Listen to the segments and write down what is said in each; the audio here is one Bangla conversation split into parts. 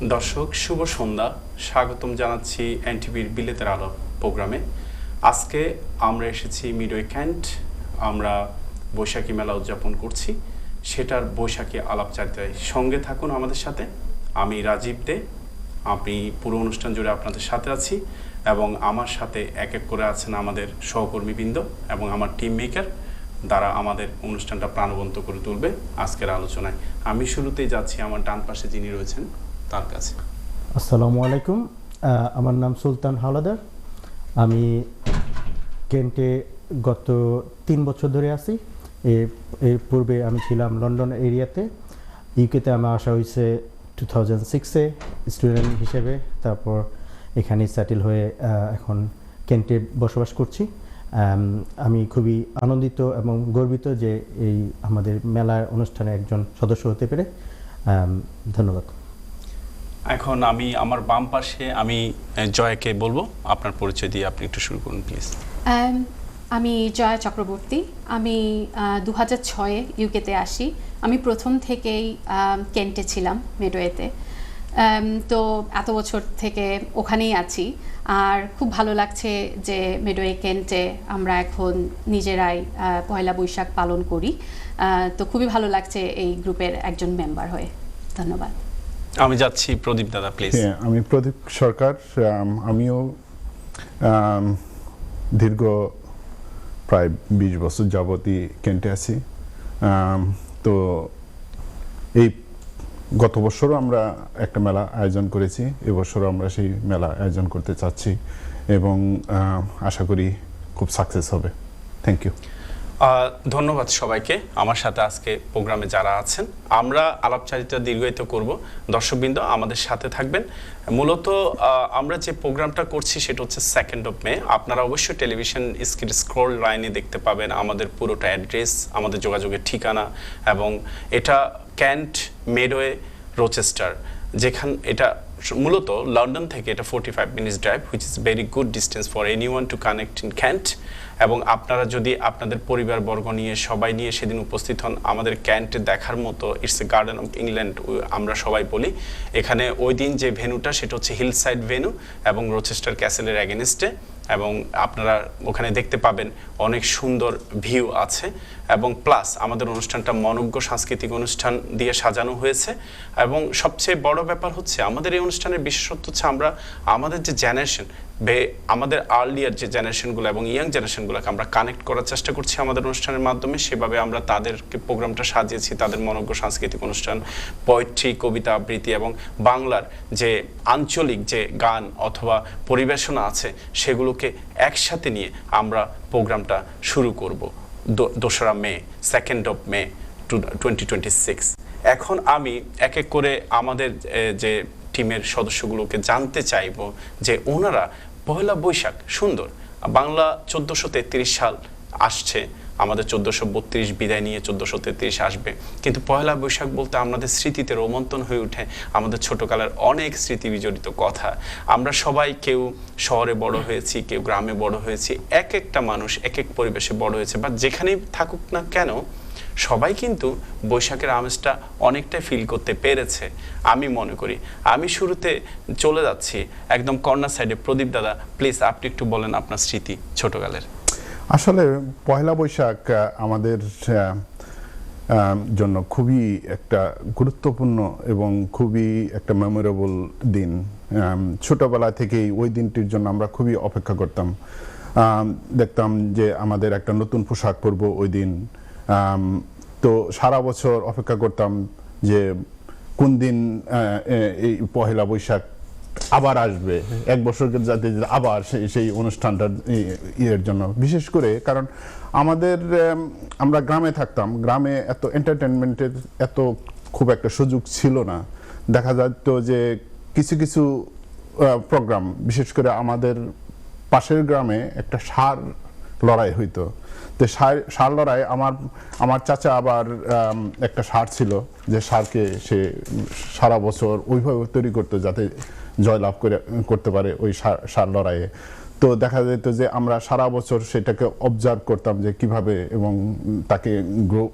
দর্শক শুভ সন্ধ্যা, স্বাগতম জানাচ্ছি এনটিভির বিলেতের আলো প্রোগ্রামে। আজকে আমরা এসেছি মিডওয়ে ক্যান্ট। আমরা বৈশাখী মেলা উদযাপন করছি, সেটার বৈশাখী আলাপচারিতায় সঙ্গে থাকুন আমাদের সাথে। আমি রাজীব দে, আমি পুরো অনুষ্ঠান জুড়ে আপনাদের সাথে আছি এবং আমার সাথে এক এক করে আছেন আমাদের সহকর্মীবৃন্দ এবং আমার টিম মেকার, দ্বারা আমাদের অনুষ্ঠানটা প্রাণবন্ত করে তুলবে আজকের আলোচনায়। আমি শুরুতেই যাচ্ছি আমার ডান পাশে যিনি রয়েছেন তার কাছে। আসসালামু আলাইকুম, আমার নাম সুলতান হাওলাদার। আমি কেন্টে গত 3 বছর ধরে আছি। এর পূর্বে আমি ছিলাম লন্ডন এরিয়াতে। ইউকেতে আমার আসা হয়েছে 2006-এ স্টুডেন্ট হিসেবে। তারপর এখানে সেটেল হয়ে এখন কেন্টে বসবাস করছি। আমি খুবই আনন্দিত এবং গর্বিত যে এই আমাদের মেলার অনুষ্ঠানে একজন সদস্য হতে পেরে। ধন্যবাদ। এখন আমি আমার বাম পাশে আমি জয়াকে বলবো, আপনার পরিচয় দিয়ে আপনি একটু শুরু করুন প্লিজ। আমি জয়া চক্রবর্তী। আমি 2006-এ ইউকেতে আসি। আমি প্রথম থেকেই কেন্টে ছিলাম, মিডওয়েতে। তো এত বছর থেকে ওখানেই আছি। আর খুব ভালো লাগছে যে মিডওয়ে কেন্টে আমরা এখন নিজেরাই পয়লা বৈশাখ পালন করি। তো খুবই ভালো লাগছে এই গ্রুপের একজন মেম্বার হয়ে। ধন্যবাদ। আমি যাচ্ছি প্রদীপ দাদা প্লিজ। আমি প্রদীপ সরকার। আমিও দীর্ঘ প্রায় 20 বছর যাবতই কেন্টে আছি। তো এই গত বছরও আমরা একটা মেলা আয়োজন করেছি, এবছরও আমরা সেই মেলা আয়োজন করতে চাচ্ছি এবং আশা করি খুব সাকসেস হবে। Thank you. ধন্যবাদ সবাইকে। আমার সাথে আজকে প্রোগ্রামে যারা আছেন, আমরা আলাপচারিতা দীর্ঘায়িত করব। দর্শকবৃন্দ আমাদের সাথে থাকবেন। মূলত আমরা যে প্রোগ্রামটা করছি সেটা হচ্ছে 2nd of May। আপনারা অবশ্যই টেলিভিশন স্ক্রল লাইনে দেখতে পাবেন আমাদের পুরোটা অ্যাড্রেস, আমাদের যোগাযোগের ঠিকানা, এবং এটা ক্যান্ট, মিডওয়ে, রোচেস্টার। এটা মূলত লন্ডন থেকে এটা 45 minutes drive, which is very good distance for anyone to connect in can't. এবং আপনারা যদি আপনাদের পরিবারবর্গ নিয়ে সবাই নিয়ে সেদিন উপস্থিত হন, আমাদের ক্যান্টে দেখার মতো it's a garden of England আমরা সবাই বলি। এখানে ওই দিন যে ভেন্যুটা সেটা হচ্ছে হিলসাইড ভেন্যু এবং রোচেস্টার ক্যাসেলের অ্যাগেনিস্টে, এবং আপনারা ওখানে দেখতে পাবেন অনেক সুন্দর ভিউ আছে। এবং প্লাস আমাদের অনুষ্ঠানটা মনোজ্ঞ সাংস্কৃতিক অনুষ্ঠান দিয়ে সাজানো হয়েছে। এবং সবচেয়ে বড় ব্যাপার হচ্ছে আমাদের এই অনুষ্ঠানের বিশেষত্ব হচ্ছে আমরা আমাদের যে জেনারেশন, আমাদের আর্লিয়ার যে জেনারেশনগুলো এবং ইয়াং জেনারেশনগুলোকে আমরা কানেক্ট করার চেষ্টা করছি আমাদের অনুষ্ঠানের মাধ্যমে। সেভাবে আমরা তাদেরকে প্রোগ্রামটা সাজিয়েছি, তাদের মনোজ্ঞ সাংস্কৃতিক অনুষ্ঠান, পোয়েট্রি, কবিতা আবৃত্তি এবং বাংলার যে আঞ্চলিক যে গান অথবা পরিবেশনা আছে সেগুলোকে একসাথে নিয়ে আমরা প্রোগ্রামটা শুরু করব 2রা মে, 2nd of May 2026। এখন আমি এক এক করে আমাদের যে টিমের সদস্যগুলোকে জানতে চাইব যে ওনারা পয়লা বৈশাখ সুন্দর বাংলা 1433 সাল আসছে, আমাদের 1432 বিদায় নিয়ে 1433 আসবে, কিন্তু পয়লা বৈশাখ বলতে আমাদের স্মৃতিতে রোমন্থন হয়ে ওঠে আমাদের ছোটকালের অনেক স্মৃতি বিজড়িত কথা। আমরা সবাই কেউ শহরে বড় হয়েছি, কেউ গ্রামে বড় হয়েছি, এক একটা মানুষ এক এক পরিবেশে বড় হয়েছে, বা যেখানেই থাকুক না কেন সবাই কিন্তু বৈশাখের আমেজটা অনেকটাই ফিল করতে পেরেছে আমি মনে করি। আমি শুরুতে চলে যাচ্ছি একদম কর্নার সাইডে। প্রদীপ দাদা প্লিজ আপনি একটু বলেন আপনার স্মৃতি ছোটকালের। আসলে পয়লা বৈশাখ আমাদের জন্য খুবই একটা গুরুত্বপূর্ণ এবং খুবই একটা মেমোরেবল দিন। ছোটবেলা থেকেই ওই দিনটির জন্য আমরা খুবই অপেক্ষা করতাম। দেখতাম যে আমাদের একটা নতুন পোশাক পরবো ওই দিন। তো সারা বছর অপেক্ষা করতাম যে কোন দিন এই পয়লা বৈশাখ আবার আসবে, এক বছর যাতে আবার সেই অনুষ্ঠানটার ইয়ের জন্য। বিশেষ করে কারণ আমরা গ্রামে থাকতাম, গ্রামে এত এন্টারটেনমেন্টের এত খুব একটা সুযোগ ছিল না। দেখা যেত যে কিছু কিছু প্রোগ্রাম, বিশেষ করে আমাদের পাশের গ্রামে একটা ষাঁড় লড়াই হইতো। তো ষাঁড় লড়াই আমার চাচা আবার একটা ষাঁড় ছিল, যে ষাঁড়কে সে সারা বছর ওইভাবে তৈরি করতো যাতে জয়লাভ করতে পারে ওই ষাঁড় লড়াইয়ে। তো দেখা যেত যে আমরা সারা বছর সেটাকে অবজার্ভ করতাম যে কিভাবে এবং তাকে গ্রো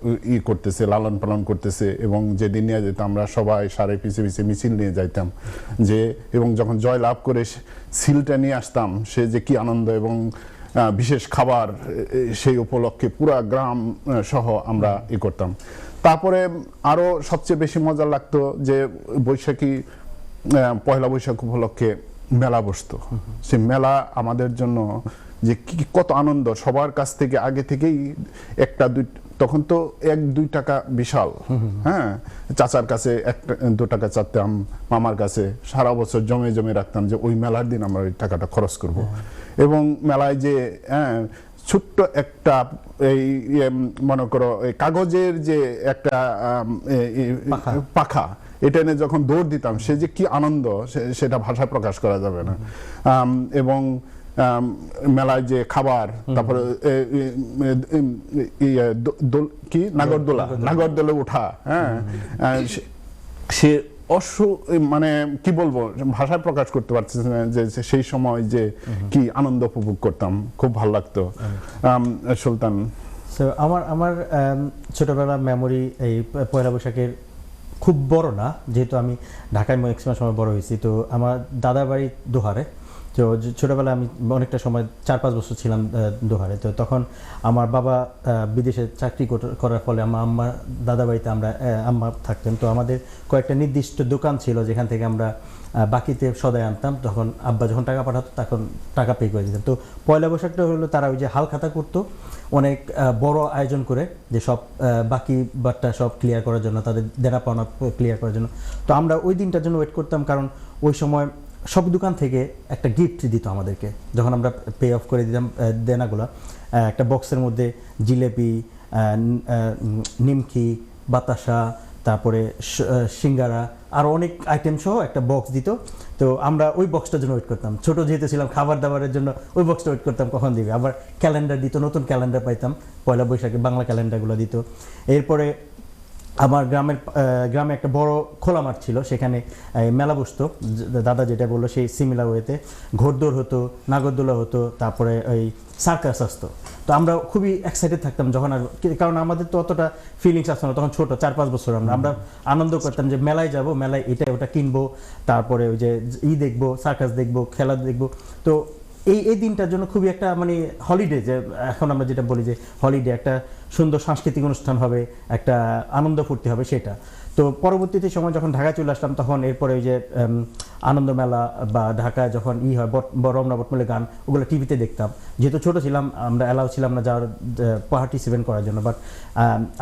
করতেছে, লালন পালন করতেছে, এবং যেদিন নিয়ে যেতাম আমরা সবাই সারে পিছে পিছে মিছিল নিয়ে যাইতাম যে, এবং যখন জয় লাভ করে সিলটা নিয়ে আসতাম, সে যে কি আনন্দ, এবং বিশেষ খাবার সেই উপলক্ষে পুরা গ্রাম সহ আমরা করতাম। তারপরে আরো সবচেয়ে বেশি মজা লাগতো যে বৈশাখী, পয়লা বৈশাখ উপলক্ষে মেলা বসতো। সে মেলা আমাদের জন্য যে কি কত আনন্দ, সবার কাছ থেকে আগে থেকেই তখন তো 1-2 টাকা বিশাল, হ্যাঁ, চাচার কাছে 1-2 টাকা চাইতাম, মামার কাছে সারা বছর জমে জমে রাখতাম যে ওই মেলার দিন আমরা ওই টাকাটা খরচ করব। এবং মেলায় যে ছোট্ট একটা এই মনে করো কাগজের যে একটা পাখা, এটা নিয়ে যখন দৌড় দিতাম, সে যে কি আনন্দ সেটা ভাষায় প্রকাশ করা যাবে না। এবং মেলায় যে খাবার, তারপরে কি নাগরদোলে ওঠা, হ্যাঁ, সে মানে কি বলবো, ভাষায় প্রকাশ করতে পারছি না যে সেই সময় যে কি আনন্দ উপভোগ করতাম, খুব ভালো লাগতো। সুলতান? আমার ছোটবেলার মেমোরি এই পয়লা বৈশাখের খুব বড় না, যেহেতু আমি ঢাকায় ম্যাক্সিমাম সময় বড় হয়েছি। তো আমার দাদার বাড়ি দোহারে। তো ছোটোবেলায় আমি অনেকটা সময় 4-5 বছর ছিলাম দোহারে। তো তখন আমার বাবা বিদেশে চাকরি করার ফলে আমার দাদা বাড়িতে আম্মা থাকতেন। তো আমাদের কয়েকটা নির্দিষ্ট দোকান ছিল যেখান থেকে আমরা বাকিতে সদাই আনতাম। তখন আব্বা যখন টাকা পাঠাতো তখন টাকা পে করে দিতাম। তো পয়লা বৈশাখটা হলো তারা ওই যে হালখাতা করতো অনেক বড় আয়োজন করে, যে সব বাকি বাট্টা সব ক্লিয়ার করার জন্য, তাদের দেনা পাওনা ক্লিয়ার করার জন্য। তো আমরা ওই দিনটার জন্য ওয়েট করতাম, কারণ ওই সময় সব দোকান থেকে একটা গিফট দিত আমাদেরকে যখন আমরা পে অফ করে দিতাম দেনাগুলো। একটা বক্সের মধ্যে জিলেপি, নিমকি, বাতাসা, তারপরে সিঙ্গারা, আরও অনেক আইটেম সহ একটা বক্স দিত। তো আমরা ওই বক্সটার জন্য ওয়েট করতাম, ছোটো যেহেতু ছিলাম, খাবার দাবারের জন্য ওই বক্সটা ওয়েট করতাম কখন দিবে। আবার ক্যালেন্ডার দিত, নতুন ক্যালেন্ডার পাইতাম, পয়লা বৈশাখে বাংলা ক্যালেন্ডারগুলো দিত। এরপরে আমার গ্রামে একটা বড় খোলা মাঠ ছিল, সেখানে মেলা বসতো, দাদা যেটা বললো সেই সিমিলার ওয়েতে। ঘোড়দৌড় হতো, নাগরদোলা হতো, তারপরে ওই সার্কাস আসতো। তো আমরা খুবই এক্সাইটেড থাকতাম যখন, আর কারণ আমাদের তো অতটা ফিলিংস আসতো না, তখন ছোট 4-5 বছর। আমরা আনন্দ করতাম যে মেলায় যাব, মেলায় এটা ওটা কিনবো, তারপরে ওই যে দেখবো, সার্কাস দেখবো, খেলা দেখবো। তো এই দিনটার জন্য খুবই একটা মানে হলিডে, যে এখন আমরা যেটা বলি যে হলিডে, একটা সুন্দর সাংস্কৃতিক অনুষ্ঠান হবে, একটা আনন্দ ফুর্তি হবে, সেটা। তো পরবর্তীতে সময় যখন ঢাকায় চলে আসলাম, তখন এরপরে ওই যে আনন্দ মেলা বা ঢাকায় যখন হয় রমনা বটমূলে গান, ওগুলো টিভিতে দেখতাম। যেহেতু ছোট ছিলাম, আমরা অ্যালাউ ছিলাম না যাওয়ার পার্টিসিপেন্ট করার জন্য, বাট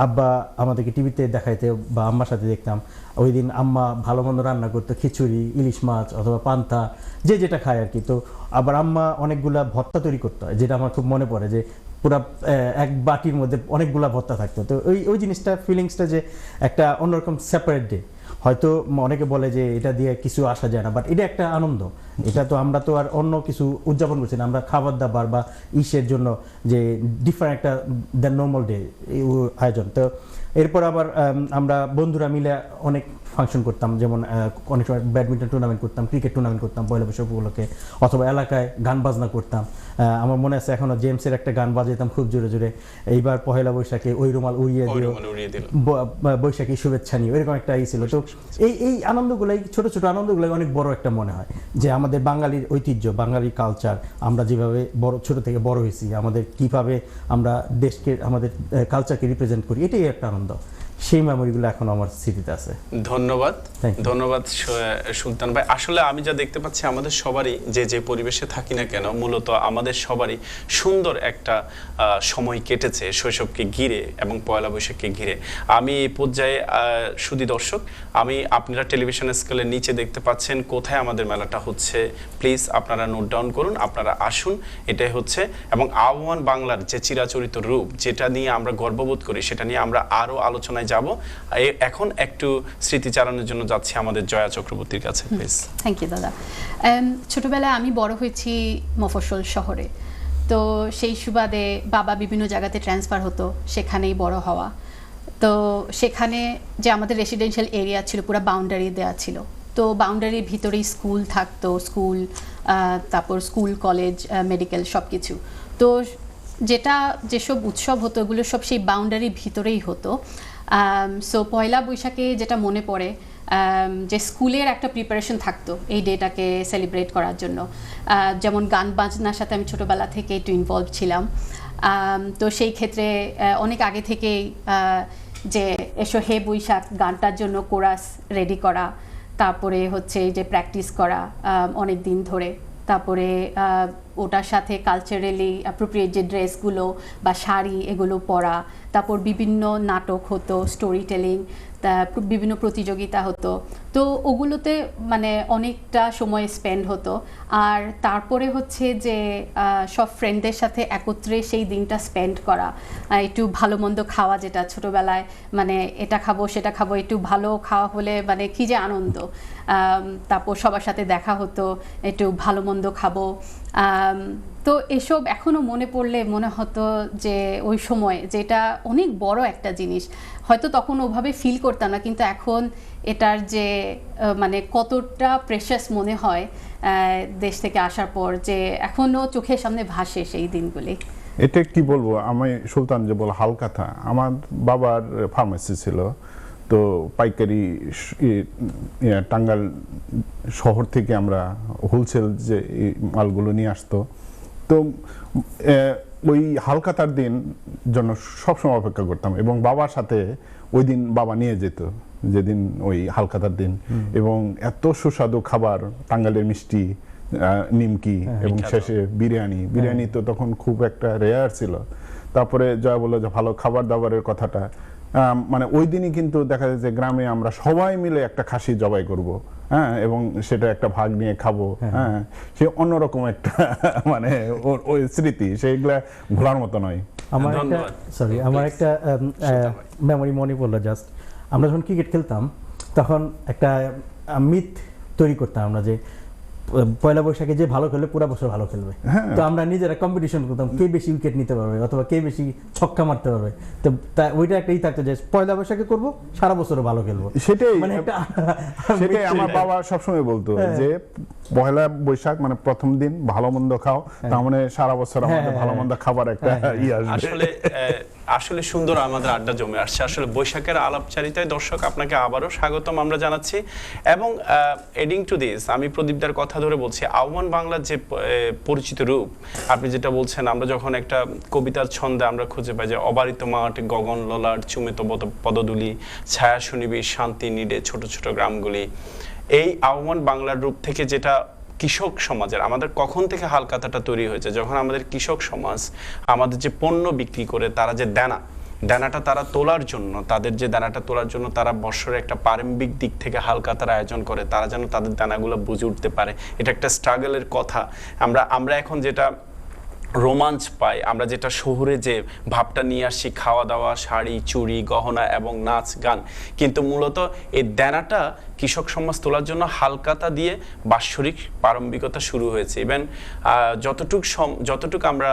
আব্বা আমাদেরকে টিভিতে দেখাইতে বা আম্মার সাথে দেখতাম। ওই দিন আম্মা ভালো মন্দ রান্না করতো, খিচুড়ি, ইলিশ মাছ অথবা পান্তা, যে যেটা খায় আর কি। তো আবার আম্মা অনেকগুলা ভর্তা তৈরি করতো, যেটা আমার খুব মনে পড়ে, যে পুরা এক বাটির মধ্যে অনেকগুলা ভর্তা থাকতো। তো ওই জিনিসটা, ফিলিংসটা যে একটা অন্যরকম সেপারেট ডে। হয়তো অনেকে বলে যে এটা দিয়ে কিছু আসা যায় না, বাট এটা একটা আনন্দ। এটা তো আমরা তো আর অন্য কিছু উদযাপন করছি না, আমরা খাবার দাবার বা ইসের জন্য যে ডিফারেন্ট একটা দ্যান নর্মাল ডে আয়োজন। তো এরপর আবার আমরা বন্ধুরা মিলে অনেক ফাংশন করতাম, যেমন অনেক সময় ব্যাডমিন্টন টুর্নামেন্ট করতাম, ক্রিকেট টুর্নামেন্ট করতাম পয়লা বৈশাখ উপলক্ষে, অথবা এলাকায় গান বাজনা করতাম। আমার মনে আছে এখনো জেমসের একটা গান বাজাইতাম খুব জোরে জোরে, এইবার পহেলা বৈশাখে ওই রুমাল উড়িয়ে দিও, বৈশাখী শুভেচ্ছা নিয়ে, এরকম একটা ছিল। তো এই আনন্দগুলাই, ছোট ছোট আনন্দগুলাই অনেক বড় একটা মনে হয়, যে আমাদের বাঙালির ঐতিহ্য, বাঙালির কালচার, আমরা যেভাবে ছোট থেকে বড় হয়েছি, আমাদের কিভাবে আমরা দেশকে, আমাদের কালচারকে রিপ্রেজেন্ট করি, এটাই একটা আনন্দ। সেই মেমোরিগুলো এখন আমার স্মৃতিতে আছে। ধন্যবাদ সুলতান ভাই। আসলে আমি যা দেখতে পাচ্ছি, আমাদের সবারই যে পরিবেশে থাকি না কেন, মূলত আমাদের সবারই সুন্দর একটা সময় কেটেছে শৈশবকে ঘিরে এবং পয়লা বৈশাখকে ঘিরে। আমি এই পর্যায়ে সুধী দর্শক, আপনারা টেলিভিশন স্ক্রিনের নিচে দেখতে পাচ্ছেন কোথায় আমাদের মেলাটা হচ্ছে। প্লিজ আপনারা নোট ডাউন করুন, আপনারা আসুন। এটাই হচ্ছে, এবং আহ্বান বাংলার যে চিরাচরিত রূপ, যেটা নিয়ে আমরা গর্ববোধ করি, সেটা নিয়ে আমরা আরো আলোচনায় যাব। এখন একটু স্মৃতিচারণের জন্য যাচ্ছি আমাদের জয়া চক্রবর্তীর কাছে, প্লিজ। থ্যাংক ইউ দাদা। ছোটবেলায় আমি বড় হয়েছি মফস্বল শহরে। তো সেই সুবাদে বাবা বিভিন্ন জায়গাতে ট্রান্সফার হতো, সেখানেই বড় হওয়া। তো সেখানে যে আমাদের রেসিডেন্সিয়াল এরিয়া ছিল, পুরো বাউন্ডারি দেওয়া ছিল, তো বাউন্ডারির ভিতরেই স্কুল থাকতো, স্কুল তারপর স্কুল কলেজ মেডিকেল সব কিছু। তো যেসব উৎসব হতো ওগুলো সব সেই বাউন্ডারির ভিতরেই হতো। সো পয়লা বৈশাখে যেটা মনে পড়ে যে স্কুলের একটা প্রিপারেশন থাকতো এই ডেটাকে সেলিব্রেট করার জন্য। যেমন গান বাজনার সাথে আমি ছোটোবেলা থেকে একটু ইনভলভ ছিলাম। তো সেই ক্ষেত্রে অনেক আগে থেকেই যে এসো হে বৈশাখ গানটার জন্য কোরাস রেডি করা, তারপরে হচ্ছে যে প্র্যাকটিস করা অনেক দিন ধরে, তারপরে ওটার সাথে কালচারালি অ্যাপ্রোপ্রিয়েট যে ড্রেসগুলো বা শাড়ি এগুলো পরা, তারপর বিভিন্ন নাটক হতো, স্টোরি টেলিং, বিভিন্ন প্রতিযোগিতা হতো। তো ওগুলোতে মানে অনেকটা সময় স্পেন্ড হতো। আর তারপরে হচ্ছে যে সব ফ্রেন্ডদের সাথে একত্রে সেই দিনটা স্পেন্ড করা, একটু ভালো মন্দ খাওয়া, যেটা ছোটোবেলায় মানে এটা খাবো সেটা খাবো, একটু ভালো খাওয়া হলে মানে কী যে আনন্দ। তারপর সবার সাথে দেখা হতো, একটু ভালো মন্দ খাবো। তো এসব এখনও মনে পড়লে মনে হতো যে ওই সময় যেটা অনেক বড় একটা জিনিস, হয়তো তখন ওভাবে ফিল করতাম না, কিন্তু এখন এটার যে মানে কতটা প্রেশাস মনে হয় দেশ থেকে আসার পর, যে এখনও চোখের সামনে ভাসে সেই দিনগুলি। এটা কি বলবো, আমি সুলতান যে বল হালকাথা, আমার বাবার ফার্মেসি ছিল, তো পাইকারি টাঙ্গাইল শহর থেকে আমরা হোলসেল যে মালগুলো নিয়ে আসতো। তো ওই হালকাতার দিন জন্য সবসময় অপেক্ষা করতাম, এবং বাবার সাথে ওই দিন বাবা নিয়ে যেত যেদিন ওই হালকাতার দিন, এবং এত সুস্বাদু খাবার, টাঙ্গাইলের মিষ্টি, নিমকি, এবং শেষে বিরিয়ানি তো তখন খুব একটা রেয়ার ছিল। তারপরে জয়া বললো যে ভালো খাবার দাবারের কথাটা, মানে ওই দিনই কিন্তু দেখা যায় যে গ্রামে আমরা সবাই মিলে একটা খাসি জবাই করব, হ্যাঁ, এবং সেটা একটা ভাগ নিয়ে খাবো, হ্যাঁ, সে অন্যরকম একটা মানে ওই স্মৃতি, সেইগুলা ভোলার মতো নয়। আমার একটা মেমোরি মনে পড়লো জাস্ট, আমরা যখন ক্রিকেট খেলতাম তখন একটা মিথ তৈরি করতাম আমরা যে পয়লা বৈশাখে যে ভালো খেলবে পুরো বছর ভালো খেলবে। তো আমরা নিজেরা কম্পিটিশন করতাম কে বেশি উইকেট নিতে পারবে অথবা কে বেশি ছক্কা মারতে পারবে। তো ওইটা একটাই থাকতো যে পয়লা বৈশাখে করবো, সারা বছরও ভালো খেলবো। সেটাই আমার বাবা সবসময় বলতো যে পয়লা বৈশাখ মানে প্রথম দিন ভালো মন্দ খাও, তার মানে সারা বছর আমাদের ভালো মন্দ খাবার একটা আসবে। আসলে সুন্দর আমাদের আড্ডা জমে আসছে। আসলে বৈশাখের আলাপচারিতায় দর্শক আপনাকে আবারও স্বাগতম আমরা জানাচ্ছি। এবং এডিং টু দিস, আমি প্রদীপদার কথা ধরে বলছি, আহ্বান বাংলার যে পরিচিত রূপ আপনি যেটা বলছেন, আমরা যখন একটা কবিতার ছন্দে আমরা খুঁজে পাই যে অবারিত মাঠ, গগন ললাট, চুমিত পদধূলি, ছায়া সুনিবিড়, শান্তি নিডে ছোট ছোট গ্রামগুলি, এই আহ্বান বাংলার রূপ থেকে যেটা কৃষক সমাজের আমাদের কখন থেকে হালকাতাটা তৈরি হয়েছে, যখন আমাদের কৃষক সমাজ আমাদের যে পণ্য বিক্রি করে তারা যে দানাটা তারা তোলার জন্য, তাদের যে দানাটা তোলার জন্য তারা বৎসরের একটা প্রারম্ভিক দিক থেকে হালকাতার আয়োজন করে, তারা যেন তাদের দানাগুলো বুঝে উঠতে পারে। এটা একটা স্ট্রাগলের কথা। আমরা এখন যেটা রোমাঞ্চ পাই, আমরা যেটা শহরে যে ভাবটা নিয়ে আসছি, খাওয়া দাওয়া, শাড়ি, চুড়ি, গহনা এবং নাচ গান, কিন্তু মূলত এই দানাটা কৃষক সমাজ তোলার জন্য হালকাতা দিয়ে বাৎসরিক প্রারম্ভিকতা শুরু হয়েছে। ইভেন যতটুক আমরা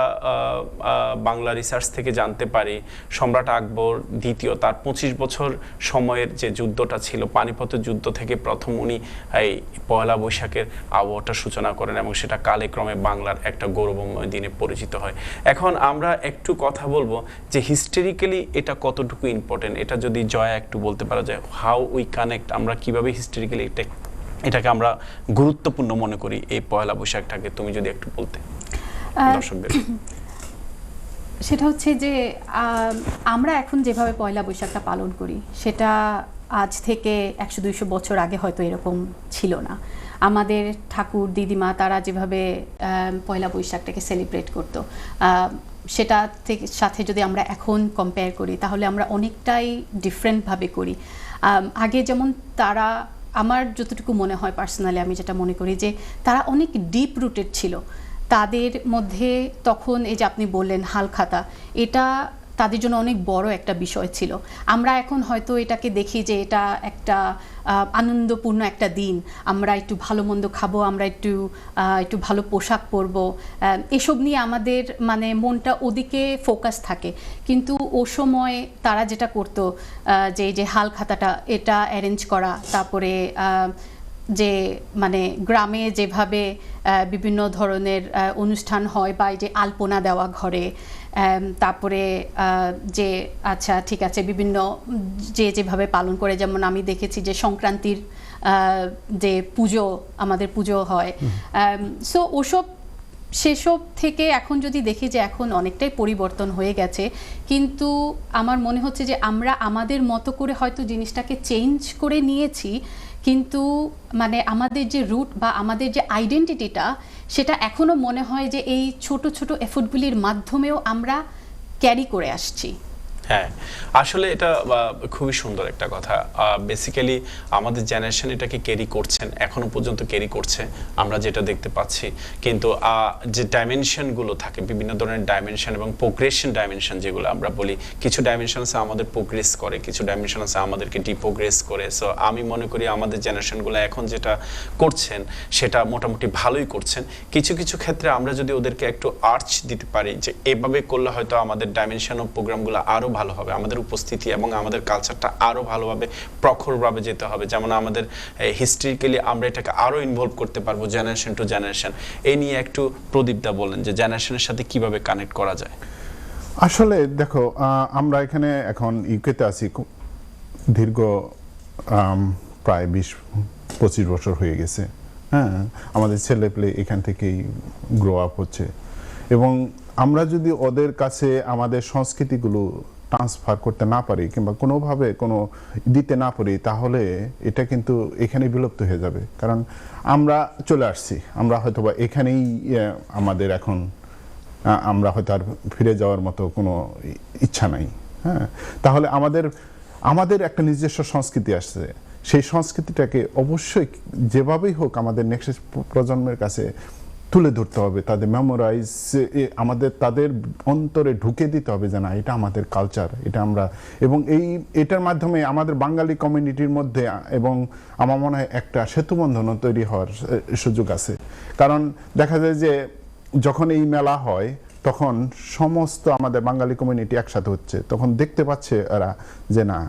বাংলা রিসার্চ থেকে জানতে পারি, সম্রাট আকবর দ্বিতীয় তার 25 বছর সময়ের যে যুদ্ধটা ছিল, পানিপথের যুদ্ধ থেকে প্রথম উনি এই পয়লা বৈশাখের আবহাওয়াটা সূচনা করেন, এবং সেটা কালে ক্রমে বাংলার একটা গৌরবময় দিনে পরিচিত হয়। এখন আমরা একটু কথা বলবো যে হিস্টোরিক্যালি এটা কতটুকু ইম্পর্টেন্ট, এটা যদি জয়া একটু বলতে পারা যায়, হাউ উই কানেক্ট, আমরা কিভাবে হিস্টোরিক্যালি এটাকে আমরা গুরুত্বপূর্ণ মনে করি এই পয়লা বৈশাখটাকে, তুমি যদি একটু বলতে দর্শকদের। সেটা হচ্ছে যে আমরা এখন যেভাবে পয়লা বৈশাখটা পালন করি সেটা আজ থেকে 100-200 বছর আগে হয়তো এরকম ছিল না। আমাদের ঠাকুর দিদিমা তারা যেভাবে পয়লা বৈশাখটাকে সেলিব্রেট করতো, সেটা থেকে সাথে যদি আমরা এখন কম্পেয়ার করি তাহলে আমরা অনেকটাই ডিফারেন্টভাবে করি। আগে যেমন তারা, আমার যতটুকু মনে হয় পার্সোনালি, আমি যেটা মনে করি যে তারা অনেক ডিপ রুটেড ছিল। তাদের মধ্যে তখন এই যে আপনি বললেন হালখাতা, এটা তাদের জন্য অনেক বড় একটা বিষয় ছিল। আমরা এখন হয়তো এটাকে দেখি যে এটা একটা আনন্দপূর্ণ একটা দিন, আমরা একটু ভালো মন্দ খাবো, আমরা একটু ভালো পোশাক পরবো, এসব নিয়ে আমাদের মানে মনটা ওদিকে ফোকাস থাকে। কিন্তু ও সময় তারা যেটা করতো যে হালখাতাটা এটা অ্যারেঞ্জ করা, তারপরে যে মানে গ্রামে যেভাবে বিভিন্ন ধরনের অনুষ্ঠান হয় বা এই যে আলপনা দেওয়া ঘরে, তারপরে যে আচ্ছা ঠিক আছে বিভিন্ন যে যেভাবে পালন করে, যেমন আমি দেখেছি যে সংক্রান্তির যে পুজো, আমাদের পুজো হয়, সো ওসব সেসব থেকে এখন যদি দেখি যে এখন অনেকটাই পরিবর্তন হয়ে গেছে, কিন্তু আমার মনে হচ্ছে যে আমরা আমাদের মতো করে হয়তো জিনিসটাকে চেঞ্জ করে নিয়েছি, কিন্তু মানে আমাদের যে রুট বা আমাদের যে আইডেন্টিটিটা, সেটা এখনো মনে হয় যে এই ছোট ছোট এফোর্টগুলির মাধ্যমেও আমরা ক্যারি করে আসছি। হ্যাঁ, আসলে এটা খুবই সুন্দর একটা কথা। বেসিক্যালি আমাদের জেনারেশন এটাকে ক্যারি করছেন, এখনো পর্যন্ত ক্যারি করছে, আমরা যেটা দেখতে পাচ্ছি। কিন্তু যে ডাইমেনশনগুলো থাকে, বিভিন্ন ধরনের ডাইমেনশন এবং প্রোগ্রেশন ডাইমেনশন যেগুলো আমরা বলি, কিছু ডাইমেনশন আছে আমাদের প্রোগ্রেস করে, কিছু ডাইমেনশন আছে আমাদেরকে ডিপ্রোগ্রেস করে। সো আমি মনে করি আমাদের জেনারেশনগুলো এখন যেটা করছেন সেটা মোটামুটি ভালোই করছেন। কিছু কিছু ক্ষেত্রে আমরা যদি ওদেরকে একটু আর্চ দিতে পারি যে এভাবে করলে হয়তো আমাদের ডাইমেনশন অফ প্রোগ্রামগুলো আরও ভালো হবে, আমাদের উপস্থিতি এবং আমাদের কালচারটা আরও ভালোভাবে প্রখরভাবে যেতে হবে, যেমন আমাদের হিস্ট্রিক্যালি আমরা এটাকে আরও ইনভলভ করতে পারবো জেনারেশন টু জেনারেশন। এই নিয়ে একটু প্রদীপদা বললেন যে জেনারেশনের সাথে কিভাবে কানেক্ট করা যায়। আসলে দেখো, আমরা এখানে এখন ইউকেতে আছি, দীর্ঘ প্রায় 20-25 বছর হয়ে গেছে। হ্যাঁ, আমাদের ছেলে পেলে এখান থেকেই গ্রো আপ হচ্ছে, এবং আমরা যদি ওদের কাছে আমাদের সংস্কৃতিগুলো ট্রান্সফার করতে না পারি কিংবা কোনোভাবে কোনো দিতে না পারি, তাহলে এটা কিন্তু এখানে বিলুপ্ত হয়ে যাবে। কারণ আমরা চলে আসছি, আমরা হয়তো বা এখানেই আমাদের এখন আমরা হয়তো আর ফিরে যাওয়ার মতো কোনো ইচ্ছা নাই। হ্যাঁ, তাহলে আমাদের একটা নিজস্ব সংস্কৃতি আসছে, সেই সংস্কৃতিটাকে অবশ্যই যেভাবেই হোক আমাদের নেক্সট প্রজন্মের কাছে তুলে ধরতে হবে, তাদের মেমোরাইজ, তাদের অন্তরে ঢুকে দিতে হবে যে না, এটা আমাদের কালচার, এটা আমরা, এবং এটার মাধ্যমে আমাদের বাঙালি কমিউনিটির মধ্যে এবং আমার মনে হয় একটা সেতুবন্ধনও তৈরি হওয়ার সুযোগ আছে। কারণ দেখা যায় যে যখন এই মেলা হয় তখন সমস্ত আমাদের বাঙালি কমিউনিটি একসাথে হচ্ছে, তখন দেখতে পাচ্ছে এরা যে না,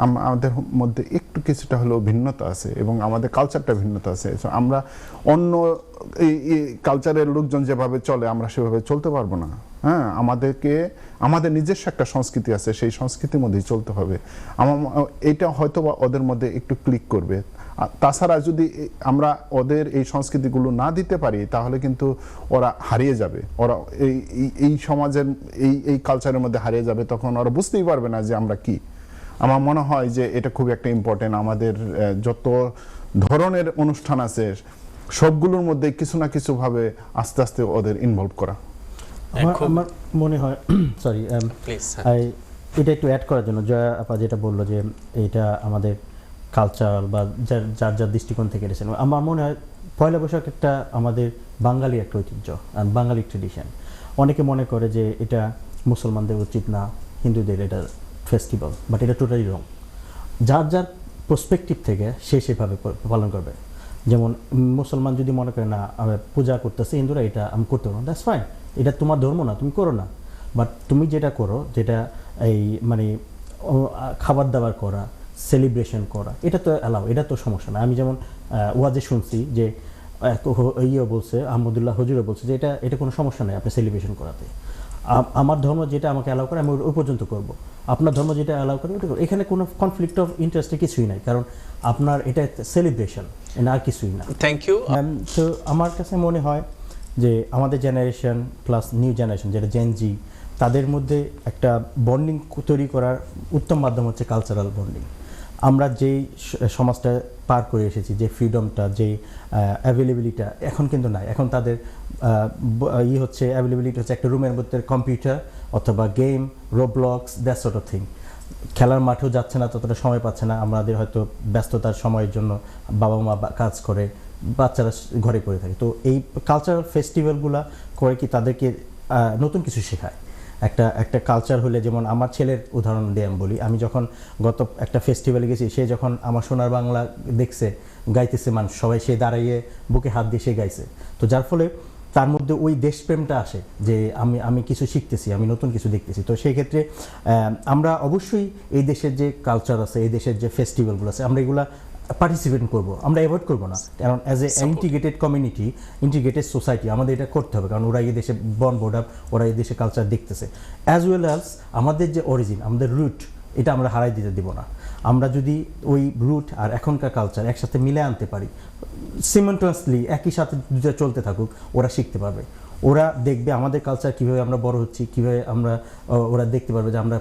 আমাদের মধ্যে একটু কিছুটা হলেও ভিন্নতা আছে এবং আমাদের কালচারটা ভিন্নতা আছে। আমরা অন্য এই কালচারের লোকজন যেভাবে চলে আমরা সেভাবে চলতে পারবো না। হ্যাঁ, আমাদের নিজস্ব একটা সংস্কৃতি আছে, সেই সংস্কৃতির মধ্যেই চলতে হবে। এটা হয়তো বা ওদের মধ্যে একটু ক্লিক করবে। তাছাড়া যদি আমরা ওদের এই সংস্কৃতিগুলো না দিতে পারি, তাহলে কিন্তু ওরা হারিয়ে যাবে, ওরা এই সমাজের এই কালচারের মধ্যে হারিয়ে যাবে, তখন ওরা বুঝতেই পারবে না যে আমরা কি। আমার মনে হয় যে এটা খুব একটা ইম্পর্টেন্ট, আমাদের যত ধরনের অনুষ্ঠান আছে সবগুলোর মধ্যে কিছু না কিছু ভাবে আস্তে আস্তে ওদের ইনভলভ করা। আমার মনে হয় সরি এটা একটু অ্যাড করার জন্য জয়া আপা যেটা বললো যে এটা আমাদের কালচার বা যার যার দৃষ্টিকোণ থেকে এসেছেন, আমার মনে হয় পয়লা বৈশাখ একটা আমাদের বাঙালি একটা ঐতিহ্য, বাঙালি ট্রেডিশন। অনেকে মনে করে যে এটা মুসলমানদের উচিত না, হিন্দুদের এটা ফেস্টিভ্যাল, বাট এটা টোটালি রং। যার যার পার্সপেক্টিভ থেকে সেভাবে পালন করবে। যেমন মুসলমান যদি মনে করে না পূজা করতেছে হিন্দুরা, এটা আমি করতে পারবো না, দ্যাটস ফাইন, এটা তোমার ধর্ম না, তুমি করো না। বাট তুমি যেটা করো, যেটা এই মানে খাবার দাবার করা, সেলিব্রেশন করা, এটা তো অ্যালাউ, এটা তো সমস্যা না। আমি যেমন ওয়াজে শুনছি যে বলছে, আহমদুল্লাহ হুজুরও বলছে যে এটা কোনো সমস্যা নেই আপনি সেলিব্রেশন করাতে। আমার ধর্ম যেটা আমাকে অ্যালাউ করে আমি ওই পর্যন্ত করব, আপনার ধর্ম যেটা অ্যালাউ করে ওটা করবো। এখানে কোনো কনফ্লিক্ট অফ ইন্টারেস্টে কিছুই নাই, কারণ আপনার এটা সেলিব্রেশন, আর কিছুই না। Thank you. তো আমার কাছে মনে হয় যে আমাদের জেনারেশন প্লাস নিউ জেনারেশন যেটা জেন জি, তাদের মধ্যে একটা বন্ডিং তৈরি করার উত্তম মাধ্যম হচ্ছে কালচারাল বন্ডিং। আমরা যেই সমাজটা পার করে এসেছি, যে ফ্রিডমটা, যে অ্যাভেলেবিলিটা এখন কিন্তু নাই। এখন তাদের হচ্ছে অ্যাভেলেবিলিটি হচ্ছে একটা রুমের মধ্যে কম্পিউটার অথবা game, Roblox, that sort of thing. খেলার মাঠেও যাচ্ছে না, ততটা সময় পাচ্ছে না। আমাদের হয়তো ব্যস্ততার সময়ের জন্য বাবা মা কাজ করে, বাচ্চারা ঘরে পড়ে থাকে। তো এই কালচারাল ফেস্টিভ্যালগুলো করে কি তাদেরকে নতুন কিছু শেখায়। একটা কালচার হলে, যেমন আমার ছেলের উদাহরণ দিয়ে আমি বলি, আমি যখন গত একটা ফেস্টিভ্যালে গেছি, সে যখন আমার সোনার বাংলা দেখছে, গাইতেছে মানুষ সবাই, সে দাঁড়িয়ে বুকে হাত দিয়ে সে গাইছে। তো যার ফলে তার মধ্যে ওই দেশপ্রেমটা আসে যে আমি কিছু শিখতেছি, আমি নতুন কিছু দেখতেছি। তো সেই ক্ষেত্রে আমরা অবশ্যই এই দেশের যে কালচার আছে, এই দেশের যে ফেস্টিভ্যালগুলো আছে, আমরা এগুলা পার্টিসিপেট করব, আমরা অ্যাভয়েড করব না, কারণ as a integrated community, integrated society আমাদের এটা করতে হবে, কারণ ওরা এই দেশে বর্ন বোর্ড আপ, ওরা এই দেশে কালচার দেখতেছে, অ্যাজ ওয়েল অ্যাজ আমাদের যে অরিজিন, আমাদের রুট, এটা আমরা হারাই দিতে দিব না। আমরা যদি ওই রুট আর এখনকার কালচার একসাথে মিলে আনতে পারি, সিমেন্টাসলি একই সাথে দুটো চলতে থাকুক, ওরা শিখতে পারবে, ওরা দেখবে আমাদের কালচার কীভাবে আমরা বড় হচ্ছি, কীভাবে আমরা, ওরা দেখতে পারবে যে আমরা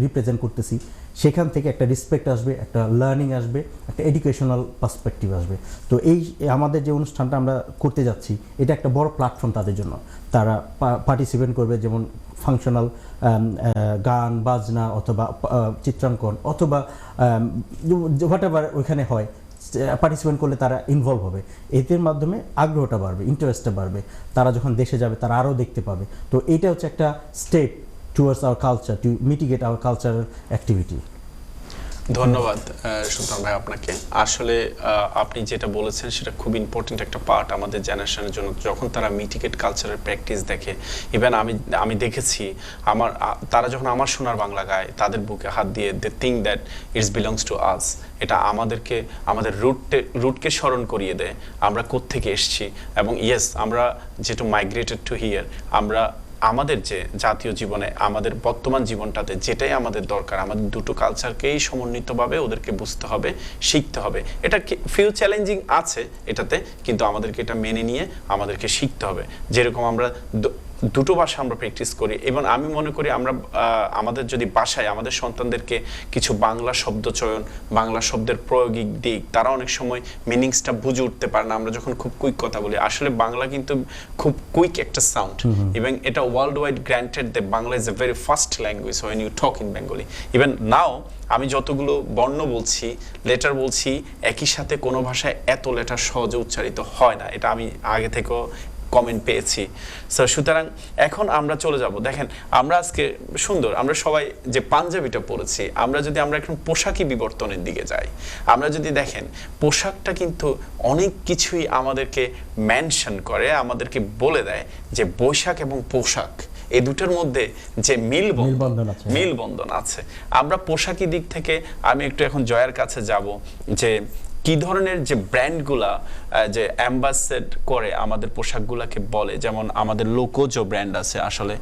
রিপ্রেজেন্ট করতেছি, সেখান থেকে একটা রেসপেক্ট আসবে, একটা লার্নিং আসবে, একটা এডুকেশনাল পার্সপেক্টিভ আসবে। তো এই আমাদের যে অনুষ্ঠানটা আমরা করতে যাচ্ছি, এটা একটা বড় প্ল্যাটফর্ম তাদের জন্য, তারা পার্টিসিপেট করবে, যেমন ফাংশনাল গান বাজনা অথবা চিত্রাঙ্কন অথবা হোয়াটএভার ওইখানে হয়, পার্টিসিপেট করলে তারা ইনভলভ হবে, এদের মাধ্যমে আগ্রহটা বাড়বে, ইন্টারেস্টটা বাড়বে, তারা যখন দেশে যাবে তারা আরও দেখতে পাবে। তো এইটা হচ্ছে একটা step towards our culture, to mitigate our cultural activity. ধন্যবাদ সুলতান ভাই আপনাকে। আসলে আপনি যেটা বলেছেন সেটা খুব ইম্পর্টেন্ট একটা পার্ট আমাদের জেনারেশনের জন্য। যখন তারা মিটিগেট কালচারের প্র্যাকটিস দেখে, ইভেন আমি দেখেছি তারা যখন আমার সোনার বাংলা গায়, তাদের বুকে হাত দিয়ে they think that it's belongs to us. এটা আমাদের রুটকে স্মরণ করিয়ে দেয়, আমরা কোত্থেকে এসেছি। এবং ইয়েস, আমরা যেটা মাইগ্রেটেড টু হিয়ার, আমরা আমাদের যে জাতীয় জীবনে, আমাদের বর্তমান জীবনটাতে যেটাই আমাদের দরকার, আমাদের দুটো কালচারকেই সমন্বিতভাবে ওদেরকে বুঝতে হবে, শিখতে হবে। এটা ফিউ চ্যালেঞ্জিং আছে এটাতে, কিন্তু আমাদেরকে এটা মেনে নিয়ে আমাদেরকে শিখতে হবে। যেরকম আমরা দুটো ভাষা আমরা প্র্যাকটিস করি, এবং আমি মনে করি আমরা আমাদের যদি বাসায় আমাদের সন্তানদেরকে কিছু বাংলা শব্দ চয়ন, বাংলা শব্দের প্রয়োগিক দিক, তারা অনেক সময় মিনিংসটা বুঝে উঠতে পারে না। আমরা যখন খুব কুইক কথা বলি, আসলে বাংলা কিন্তু খুব কুইক একটা সাউন্ড, এবং এটা world wide granted that Bangla is a very fast language when you talk in Bengali. Even now আমি যতগুলো বর্ণ বলছি, লেটার বলছি, একই সাথে কোনো ভাষায় এত লেটার সহজে উচ্চারিত হয় না, এটা আমি আগে থেকেও কমেন্ট পেয়েছি। সুতরাং এখন আমরা চলে যাব, দেখেন আমরা আজকে সুন্দর, আমরা সবাই যে পাঞ্জাবিটা পরেছি, আমরা এখন পোশাকি বিবর্তনের দিকে যাই, আমরা যদি দেখেন পোশাকটা কিন্তু অনেক কিছুই আমাদেরকে মেনশন করে, আমাদেরকে বলে দেয় যে বৈশাখ এবং পোশাক এই দুটোর মধ্যে যে মিলবন্ধন আছে। আমরা পোশাকি দিক থেকে আমি একটু এখন জয়ের কাছে যাব, যে কি ধরনের যে ব্র্যান্ডগুলা যে অ্যাম্বাসেড করে আমাদের পোশাকগুলাকে বলে, যেমন আমাদের লোকজ ব্র্যান্ড আছে। আসলে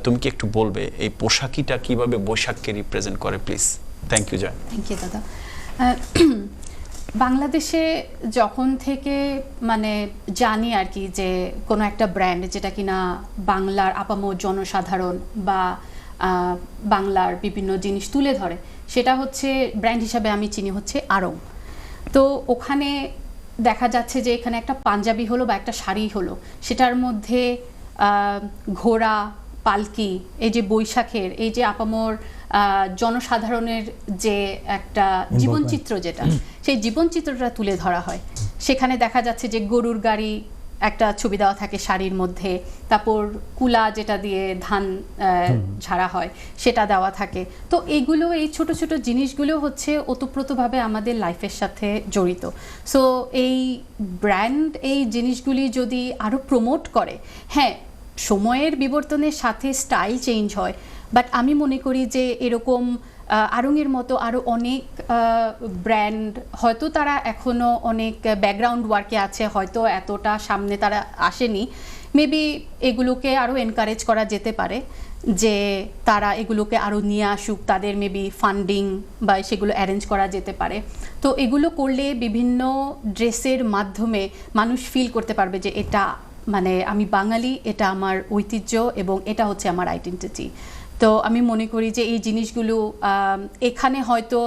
তুমি কি একটু বলবে এই পোশাকিটা কিভাবে বৈশাখকে রিপ্রেজেন্ট করে, please? Thank you Joy. Thank you দাদা। বাংলাদেশে যখন থেকে মানে জানি আর কি, যে কোনো একটা ব্র্যান্ড যেটা কিনা বাংলার আপামর জনসাধারণ বা বাংলার বিভিন্ন জিনিস তুলে ধরে, সেটা হচ্ছে ব্র্যান্ড হিসাবে আমি চিনি হচ্ছে আড়ং। তো ওখানে দেখা যাচ্ছে যে এখানে একটা পাঞ্জাবি হলো বা একটা শাড়ি হলো, সেটার মধ্যে ঘোড়া, পালকি, এই যে বৈশাখের এই যে আপামর জনসাধারণের যে একটা জীবনচিত্র, যেটা সেই জীবনচিত্রটা তুলে ধরা হয়। সেখানে দেখা যাচ্ছে যে গরুর গাড়ি একটা ছবি দেওয়া থাকে শাড়ির মধ্যে, তারপর কুলা যেটা দিয়ে ধান ঝাড়া হয় সেটা দেওয়া থাকে। তো এইগুলো, এই ছোট ছোট জিনিসগুলো হচ্ছে ওতপ্রোতভাবে আমাদের লাইফের সাথে জড়িত। সো এই ব্র্যান্ড এই জিনিসগুলি যদি আরও প্রমোট করে, হ্যাঁ সময়ের বিবর্তনের সাথে স্টাইল চেঞ্জ হয়, বাট আমি মনে করি যে এরকম আড়ংয়ের মতো আরও অনেক ব্র্যান্ড, হয়তো তারা এখনও অনেক ব্যাকগ্রাউন্ড ওয়ার্কে আছে, হয়তো এতটা সামনে তারা আসেনি, মেবি এগুলোকে আরও এনকারেজ করা যেতে পারে, যে তারা এগুলোকে আরও নিয়ে আসুক, তাদের মেবি ফান্ডিং বা সেগুলো অ্যারেঞ্জ করা যেতে পারে। তো এগুলো করলে বিভিন্ন ড্রেসের মাধ্যমে মানুষ ফিল করতে পারবে যে এটা মানে আমি বাঙালি, এটা আমার ঐতিহ্য এবং এটা হচ্ছে আমার আইডেন্টিটি। তো আমি মনে করি যে এই জিনিসগুলো এখানে হয়তো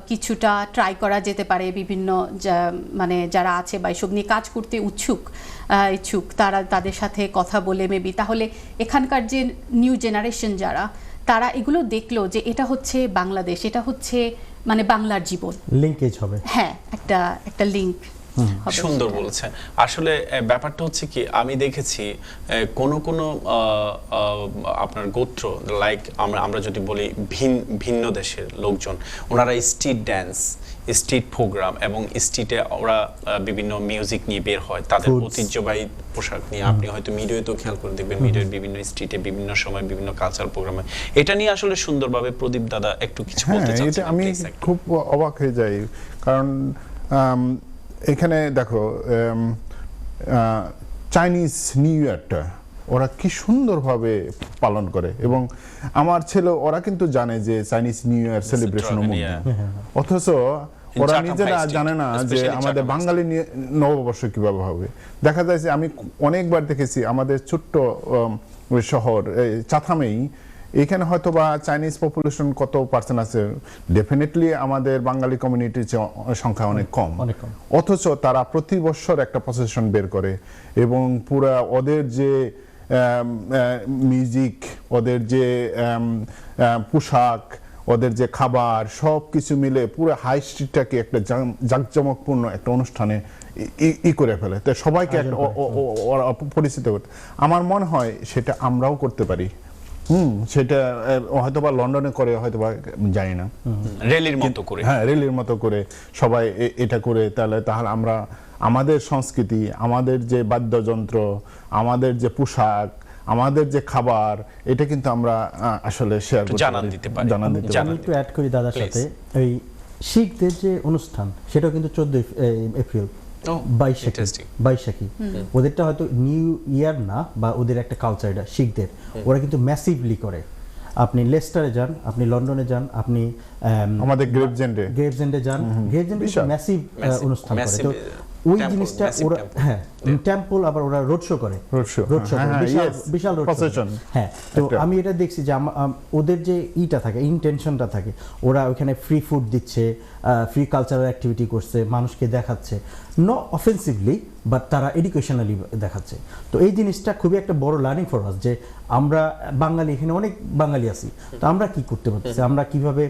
কিছুটা ট্রাই করা যেতে পারে, বিভিন্ন মানে যারা আছে বা এসব নিয়ে কাজ করতে ইচ্ছুক তাদের সাথে কথা বলে মেবি, তাহলে এখানকার যে নিউ জেনারেশন যারা, তারা এগুলো দেখলো যে এটা হচ্ছে বাংলাদেশ, এটা হচ্ছে মানে বাংলার জীবন, লিঙ্কেজ হবে, হ্যাঁ একটা লিঙ্ক। সুন্দর বলেছে। আসলে ব্যাপারটা হচ্ছে কি, আমি দেখেছি কোন আপনার গোত্র, লাইক আমরা যদি বলি ভিন্ন দেশের লোকজন, ওনারা স্ট্রিট ড্যান্স, স্ট্রিট প্রোগ্রাম এবং স্ট্রিটে ওরা বিভিন্ন মিউজিক নিয়ে বের হয়, তাদের ঐতিহ্যবাহী পোশাক নিয়ে। আপনি হয়তো মিডিয়াতেও খেয়াল করে দেখবেন, মিডিয়ার বিভিন্ন স্ট্রিটে বিভিন্ন সময় বিভিন্ন কালচার প্রোগ্রামে এটা নিয়ে আসলে সুন্দরভাবে প্রদীপ দাদা একটু কিছু বলতে চাচ্ছেন। আমি খুব অবাক হয়ে যাই, কারণ এখানে দেখো চাইনিজ নিউ ইয়ারটা ওরা কি সুন্দরভাবে পালন করে, এবং আমার ছেলে ওরা কিন্তু জানে যে চাইনিজ নিউ ইয়ার সেলিব্রেশন অথচ ওরা Chatham নিজেরা High Street, জানে না যে especially আমাদের Chatham High বাঙালি নববর্ষ কিভাবে হবে। দেখা যায় যে আমি অনেকবার দেখেছি আমাদের ছোট্ট শহর চাথামেই, এখানে হয়তো বা চাইনিজ পপুলেশন কত পার্সেন্ট আছে, ডেফিনেটলি আমাদের বাঙালি কমিউনিটির সংখ্যা অনেক কম, অথচ তারা প্রতি বছর একটা প্রসেশন বের করে এবং পুরা ওদের যে মিউজিক, ওদের যে পোশাক, ওদের যে খাবার, সব কিছু মিলে পুরো হাই স্ট্রিটটাকে একটা জাঁকজমকপূর্ণ একটা অনুষ্ঠানে করে ফেলে, তো সবাইকে পরিচিত করতে। আমার মনে হয় সেটা আমরাও করতে পারি। সেটা হয়তোবা লন্ডনে করে, হয়তোবা জানি না, রেলির মতো করে, হ্যাঁ রেলির মতো করে সবাই এটা করে, তাহলে আমরা আমাদের সংস্কৃতি, আমাদের যে বাদ্যযন্ত্র, আমাদের যে পোশাক, আমাদের যে খাবার, এটা কিন্তু আমরা আসলে শেয়ার করতে জানান দিতে পারি। আমি একটু অ্যাড করি দাদার সাথে, এই শিখদের যে অনুষ্ঠান সেটাও কিন্তু 14 এপ্রিল বাইশাখী, ওদেরটা হয়তো নিউ ইয়ার না, বা ওদের একটা কালচার, এটা শিখদের, ওরা কিন্তু ম্যাসিভলি করে। আপনি লেস্টারে যান, আপনি লন্ডনে যান, আপনি আমাদের গ্রেভজেন্ডে যান, গ্রেভজেন্ডে ম্যাসিভ অনুষ্ঠান করে। তো ওই জিনিসটা ওরা, হ্যাঁ টেম্পল, আবার ওরা রোড শো করে, বিশাল রোড শো। হ্যাঁ, তো আমি এটা দেখছি যে ওদের যে ইটা থাকে, ইন্টেনশনটা থাকে, ওরা ওখানে ফ্রি ফুড দিচ্ছে, ফ্রি কালচারাল অ্যাক্টিভিটি করছে, মানুষকে দেখাচ্ছে, নো অফেন্সিভলি, বাট তারা এডুকেশনালি দেখাচ্ছে। তো এই জিনিসটা খুবই একটা বড় লার্নিং ফর আস, যে আমরা বাঙালি, এখানে অনেক বাঙালি আছি, তো আমরা কি করতে পারতেছি, আমরা কিভাবে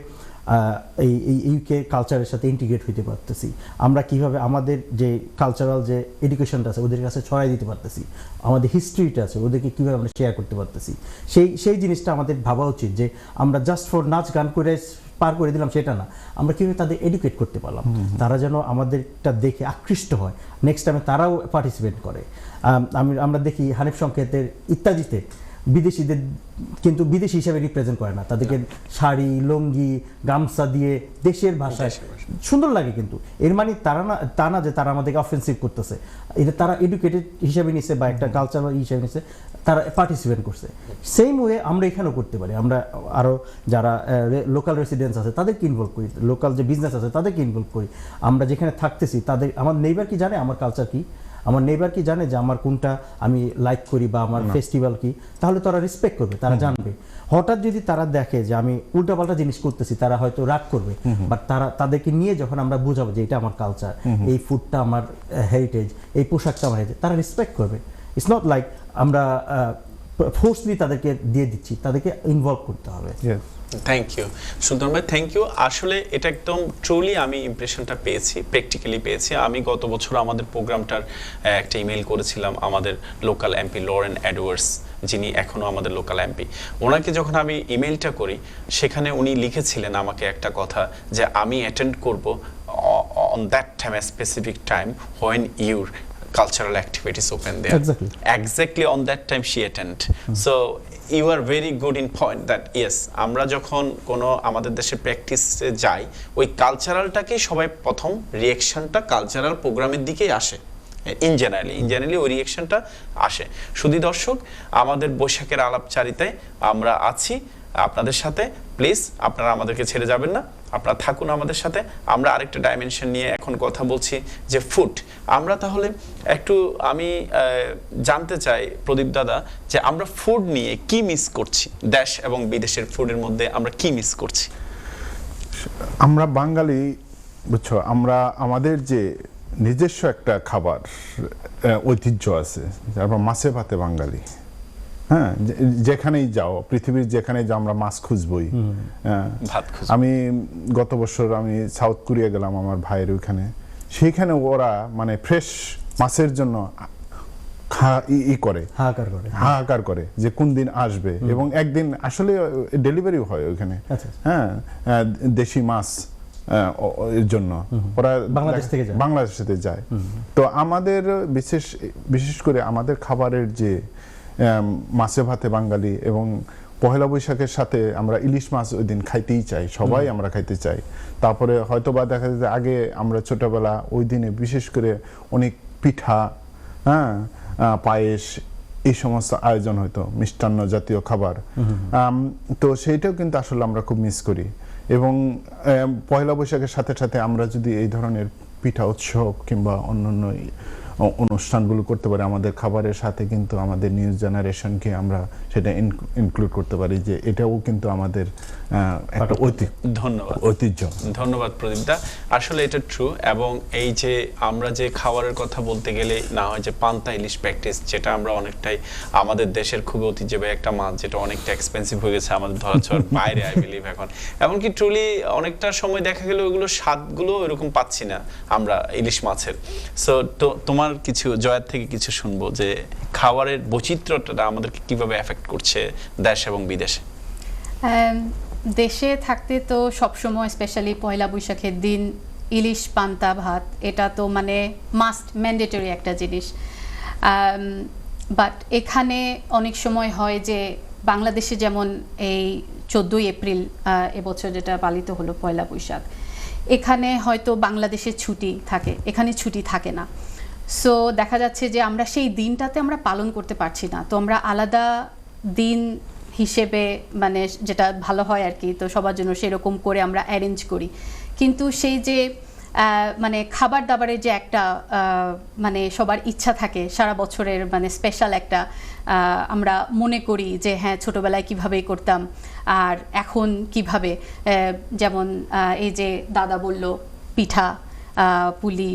এই ইউকে কালচারের সাথে ইন্টিগ্রেট হইতে পারতেছি, আমরা কিভাবে আমাদের যে কালচারাল যে এডুকেশনটা আছে ওদের কাছে ছড়াই দিতে পারতেছি, আমাদের হিস্ট্রিটা আছে ওদেরকে কিভাবে আমরা শেয়ার করতে পারতেছি, সেই জিনিসটা আমাদের ভাবা উচিত, যে আমরা জাস্ট ফর নাচ গান করে পার করে দিলাম সেটা না, আমরা কিভাবে তাদের এডুকেট করতে পারলাম, তারা যেন আমাদেরটা দেখে আকৃষ্ট হয়, নেক্সট টাইমে তারাও পার্টিসিপেট করে। আমরা দেখি হানিফ সংকেতের ইত্যাদিতে বিদেশিদের কিন্তু বিদেশি হিসেবে রিপ্রেজেন্ট করে না, তাদেরকে শাড়ি, লুঙ্গি, গামছা দিয়ে দেশের ভাষায় সুন্দর লাগে, কিন্তু এর মানে তা না যে তারা আমাদেরকে অফেন্সিভ করতেছে, এটা তারা এডুকেটেড হিসেবে নিছে বা একটা কালচারাল হিসেবে নিছে, তারা পার্টিসিপেট করছে। সেম ওয়ে আমরা এখানেও করতে পারি, আমরা আরও যারা লোকাল রেসিডেন্টস আছে তাদেরকে ইনভলভ করি, লোকাল যে বিজনেস আছে তাদেরকে ইনভলভ করি, আমরা যেখানে থাকতেছি তাদের, আমার নেইবার কি জানে আমার কালচার কি, আমার নেইবার কি জানে যে আমার কোনটা আমি লাইক করি বা আমার ফেস্টিভ্যাল কি, তাহলে তারা রেসপেক্ট করবে, তারা জানবে। হঠাৎ যদি তারা দেখে যে আমি উল্টাপাল্টা জিনিস করতেছি, তারা হয়তো রাগ করবে, বাট তাদেরকে নিয়ে যখন আমরা বুঝাবো যে এটা আমার কালচার, এই ফুডটা আমার হেরিটেজ, এই পোশাকটা আমার হেরিটেজ, তারা রেসপেক্ট করবে। ইটস নট লাইক আমরা ফোর্সলি তাদেরকে দিয়ে দিচ্ছি, তাদেরকে ইনভলভ করতে হবে। থ্যাংক ইউ সুলতান ভাই, থ্যাংক ইউ। আসলে এটা একদম ট্রুলি আমি ইমপ্রেশনটা পেয়েছি, প্র্যাকটিক্যালি পেয়েছি। আমি গত বছর আমাদের প্রোগ্রামটার একটা ইমেল করেছিলাম আমাদের লোকাল এমপি লরেন এডওয়ার্ডস, যিনি এখনও আমাদের লোকাল এমপি। ওনাকে যখন আমি ইমেলটা করি, সেখানে উনি লিখেছিলেন আমাকে একটা কথা, যে আমি অ্যাটেন্ড করব on that time, a specific time when your cultural activities open there. Exactly on that time she attend. So you are very good in point that yes, আমরা যখন কোনো আমাদের দেশে প্র্যাকটিসে যাই, ওই কালচারালটাকেই সবাই প্রথম রিঅ্যাকশনটা কালচারাল প্রোগ্রামের দিকেই আসে। ইন জেনারেলি ওই রিঅ্যাকশনটা আসে। শুধু দর্শক, আমাদের বৈশাখের আলাপচারিতায় আমরা আছি আপনাদের সাথে, প্লিজ আপনারা আমাদেরকে ছেড়ে যাবেন না, আপনারা থাকুন আমাদের সাথে। আমরা আরেকটা ডাইমেনশন নিয়ে এখন কথা বলছি, যে ফুড। আমরা তাহলে একটু আমি জানতে চাই প্রদীপ দাদা, যে আমরা ফুড নিয়ে কি মিস করছি, দেশ এবং বিদেশের ফুডের মধ্যে আমরা কি মিস করছি? আমরা বাঙালি, বুঝছো, আমরা আমাদের যে নিজস্ব একটা খাবার ঐতিহ্য আছে, তারপর মাছে ভাতে বাঙালি। হ্যাঁ, যেখানেই যাও, পৃথিবীর যেখানে যাও, আমরা মাছ খুঁজবই। আমি গত বছর আমি সাউথ কোরিয়া গেলাম আমার ভাইয়ের ওইখানে, সেইখানে ওরা মানে ফ্রেশ মাছের জন্য হাহাকার করে যে কোন দিন আসবে, এবং একদিন আসলে ডেলিভারি হয় ওইখানে। হ্যাঁ, দেশি মাছ এর জন্য ওরা বাংলাদেশ থেকে যায়। তো আমাদের বিশেষ করে আমাদের খাবারের যে মাছে ভাতে বাঙালি এবং পহেলা বৈশাখের সাথে আমরা ইলিশ মাছ ওই দিন খাইতেই চাই, সবাই আমরা খাইতে চাই। তারপরে হয়তো বা দেখা যায় যে আগে আমরা ছোটবেলা ওই দিনে বিশেষ করে অনেক পিঠা, হ্যাঁ, পায়েস, এই সমস্ত আয়োজন হতো, মিষ্টান্ন জাতীয় খাবার। তো সেইটাও কিন্তু আসলে আমরা খুব মিস করি। এবং পয়লা বৈশাখের সাথে সাথে আমরা যদি এই ধরনের পিঠা উৎসব কিংবা অন্যান্য অনুষ্ঠানগুলো করতে পারি আমাদের খাবারের সাথে, কিন্তু আমাদের নিউ জেনারেশনকে আমরা সেটা ইনক্লুড করতে পারি যে এটাও কিন্তু আমাদের একটা ঐতিহ্য। ধন্যবাদ প্রদীপদা, আসলে এটা ট্রু। এবং এই যে আমরা যে খাবারের কথা বলতে গেলে না হয় যে পান্তা ইলিশ প্র্যাকটিস, যেটা আমরা অনেকটাই আমাদের দেশের খুব ঐতিহ্যবাহী একটা মাছ, যেটা অনেকটা এক্সপেন্সিভ হয়ে গেছে আমাদের ধরাছোঁয়ার বাইরে আই বিলিভ এখন। এমনকি ট্রুলি অনেকটা সময় দেখা গেল ওইগুলো স্বাদগুলো এরকম পাচ্ছি না আমরা ইলিশ মাছের। সো তোমার কিছু জয়ার থেকে কিছু শুনবো যে খাবারের বৈচিত্র্যটা আমাদেরকে কিভাবে এফেক্ট করছে দেশ এবং বিদেশে। দেশে থাকতে তো সবসময় স্পেশালি পয়লা বৈশাখের দিন ইলিশ পান্তা ভাত, এটা তো মানে মাস্ট ম্যান্ডেটরি একটা জিনিস। বাট এখানে অনেক সময় হয় যে বাংলাদেশে যেমন এই 14ই এপ্রিল এবছর যেটা পালিত হলো পয়লা বৈশাখ, এখানে হয়তো বাংলাদেশে ছুটি থাকে, এখানে ছুটি থাকে না। সো দেখা যাচ্ছে যে আমরা সেই দিনটাতে আমরা পালন করতে পারছি না, তো আমরা আলাদা দিন হিসেবে মানে যেটা ভালো হয় আর কি, তো সবার জন্য সেরকম করে আমরা অ্যারেঞ্জ করি। কিন্তু সেই যে মানে খাবার দাবারের যে একটা মানে সবার ইচ্ছা থাকে সারা বছরের, মানে স্পেশাল একটা আমরা মনে করি যে হ্যাঁ ছোটোবেলায় কীভাবে করতাম আর এখন কিভাবে, যেমন এই যে দাদা বলল পিঠা, পুলি,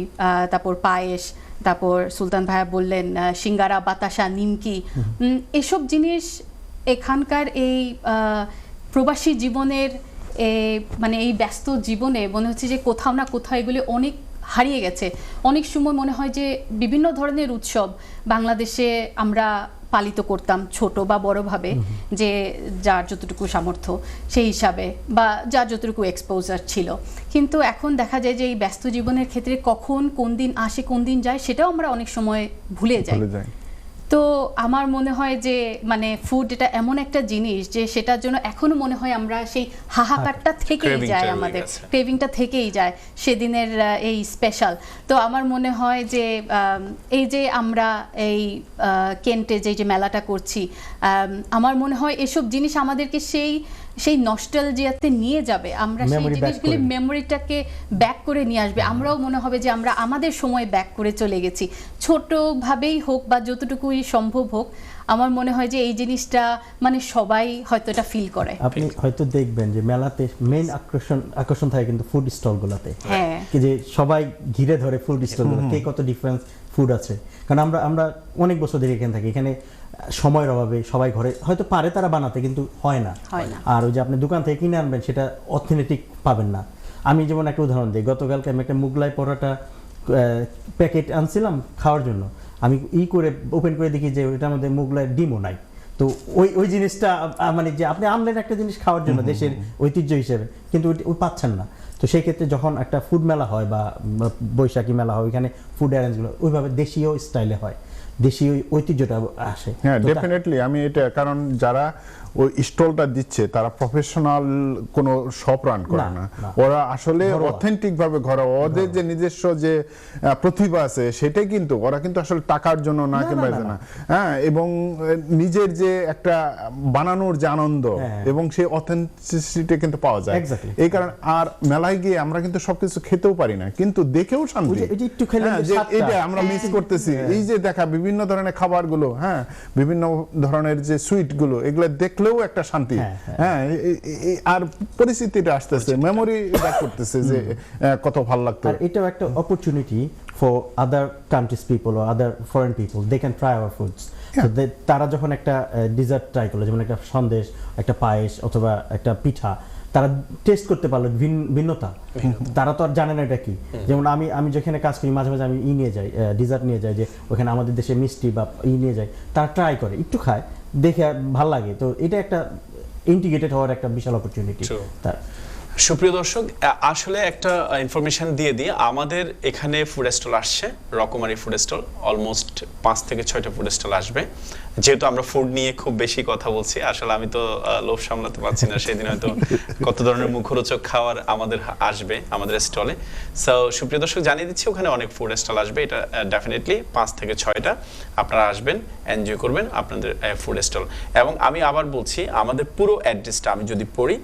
তারপর পায়েস, তারপর সুলতান ভাইয়া বললেন সিঙ্গারা, বাতাসা, নিমকি, এসব জিনিস এখানকার এই প্রবাসী জীবনের মানে এই ব্যস্ত জীবনে মনে হচ্ছে যে কোথাও না কোথাও এগুলি অনেক হারিয়ে গেছে। অনেক সময় মনে হয় যে বিভিন্ন ধরনের উৎসব বাংলাদেশে আমরা পালিত করতাম ছোট বা বড়ভাবে, যে যার যতটুকু সামর্থ্য সেই হিসাবে বা যার যতটুকু এক্সপোজার ছিল। কিন্তু এখন দেখা যায় যে এই ব্যস্ত জীবনের ক্ষেত্রে কখন কোন দিন আসে কোন দিন যায় সেটাও আমরা অনেক সময় ভুলে যাই। তো আমার মনে হয় যে মানে ফুড এটা এমন একটা জিনিস যে সেটার জন্য এখনো মনে হয় আমরা সেই হাহাকারটা থেকেই যায়, আমাদের ক্রেভিংটা থেকেই যায় সেদিনের এই স্পেশাল। তো আমার মনে হয় যে এই যে আমরা এই কেন্টে যে মেলাটা করছি, আমার মনে হয় এসব জিনিস আমাদেরকে সেই নস্টালজিয়াতে নিয়ে যাবে, আমরা সেই জিনিসগুলি মেমোরিটাকে ব্যাক করে নিয়ে আসবে। আমরাও মনে হবে যে আমরা আমাদের সময় ব্যাক করে চলে গেছি, ছোটভাবেই হোক বা যতটুকুই সম্ভব হোক। আমার মনে হয় যে এই জিনিসটা মানে সবাই হয়তো এটা ফিল করে। আপনি হয়তো দেখবেন যে মেলাতে মেইন আকর্ষণ থাকে কিন্তু ফুড স্টলগুলোতে, হ্যাঁ, যে সবাই ঘিরে ধরে ফুড স্টলগুলো, কে কত ডিফারেন্স ফুড আছে। কারণ আমরা অনেক বছর ধরে এখানে থাকি, এখানে সময়ের অভাবে সবাই ঘরে হয়তো পারে তারা বানাতে, কিন্তু হয় না। আর ওই যে আপনি দোকান থেকে কিনে আনবেন সেটা অথেন্টিক পাবেন না। আমি যেমন একটা উদাহরণ দিই, গতকালকে আমি একটা মুগলাই পরোটা প্যাকেট আনছিলাম খাওয়ার জন্য, আমি করে ওপেন করে দেখি যে ওইটার মধ্যে মুগলাইয়ের ডিমও নাই। তো ওই জিনিসটা মানে যে আপনি আনলেন একটা জিনিস খাওয়ার জন্য দেশের ঐতিহ্য হিসেবে, কিন্তু ওই পাচ্ছেন না। তো সেই ক্ষেত্রে যখন একটা ফুড মেলা হয় বা বৈশাখী মেলা হয়, ওইখানে ফুড অ্যারেঞ্জগুলো ওইভাবে দেশীয় স্টাইলে হয়, দেশীয় ঐতিহ্যটা আসে। হ্যাঁ, ডেফিনেটলি আমি এটা, কারণ যারা ওই স্টলটা দিচ্ছে তারা প্রফেশনাল কোনো শপ রান করে না, ওরা আসলে অথেন্টিক ভাবে ঘরে ওদের যে নিজস্ব যে প্রতিভা আছে সেটাই, কিন্তু ওরা কিন্তু আসলে টাকার জন্য না কিংবা না, হ্যাঁ, এবং নিজের যে একটা বানানোর যে আনন্দ এবং সেই অথেন্টিসিটি কিন্তু পাওয়া যায়। এই কারণে আর মেলায় গিয়ে আমরা কিন্তু সবকিছু খেতেও পারি না, কিন্তু দেখেও শান্তি, এটা আমরা মিস করতেছি। এই যে দেখা বিভিন্ন ধরনের খাবারগুলো, হ্যাঁ, বিভিন্ন ধরনের যে সুইট গুলো, এগুলো দেখলেও একটা শান্তি, হ্যাঁ, আর পরিস্থিতিটা আসতেছে, মেমোরি ব্যাক করতেছে যে কত ভালো লাগতো। আর এটাও একটা opportunity for other countries people or other foreign people, they can try our foods. তারা যখন একটা ডিজার্ট ট্রাই করলো, যেমন একটা সন্দেশ, একটা পায়েস অথবা একটা পিঠা, তারা টেস্ট করতে পারলো ভিন্নতা, তারা তো আর জানে না এটা কি। যেমন আমি যেখানে কাজ করি মাঝে মাঝে আমি নিয়ে যাই ডিজার্ট নিয়ে যাই, যে ওখানে আমাদের দেশে মিষ্টি বা নিয়ে যাই, তারা ট্রাই করে, একটু খায়, দেখে ভাল লাগে। তো এটা একটা ইন্টিগ্রেটেড হওয়ার একটা বিশাল অপরচুনিটি। সুপ্রিয় দর্শক, আসলে একটা ইনফরমেশন দিয়ে দিই, আমাদের এখানে ফুড স্টল আসছে, রকমারি ফুড স্টল, অলমোস্ট 5 থেকে 6টা ফুড স্টল আসবে। যেহেতু আমরা ফুড নিয়ে খুব বেশি কথা বলছি, আসলে আমি তো লোভ সামলাতে পারছি না, সেদিন হয়তো কত ধরনের মুখরোচক খাবার আমাদের আসবে আমাদের স্টলে। সো সুপ্রিয় দর্শক, জানিয়ে দিচ্ছি ওখানে অনেক ফুড স্টল আসবে, এটা ডেফিনেটলি 5 থেকে 6টা আপনারা আসবেন, এনজয় করবেন আপনাদের ফুড স্টল। এবং আমি আবার বলছি, আমাদের পুরো অ্যাড্রেসটা আমি যদি পড়ি,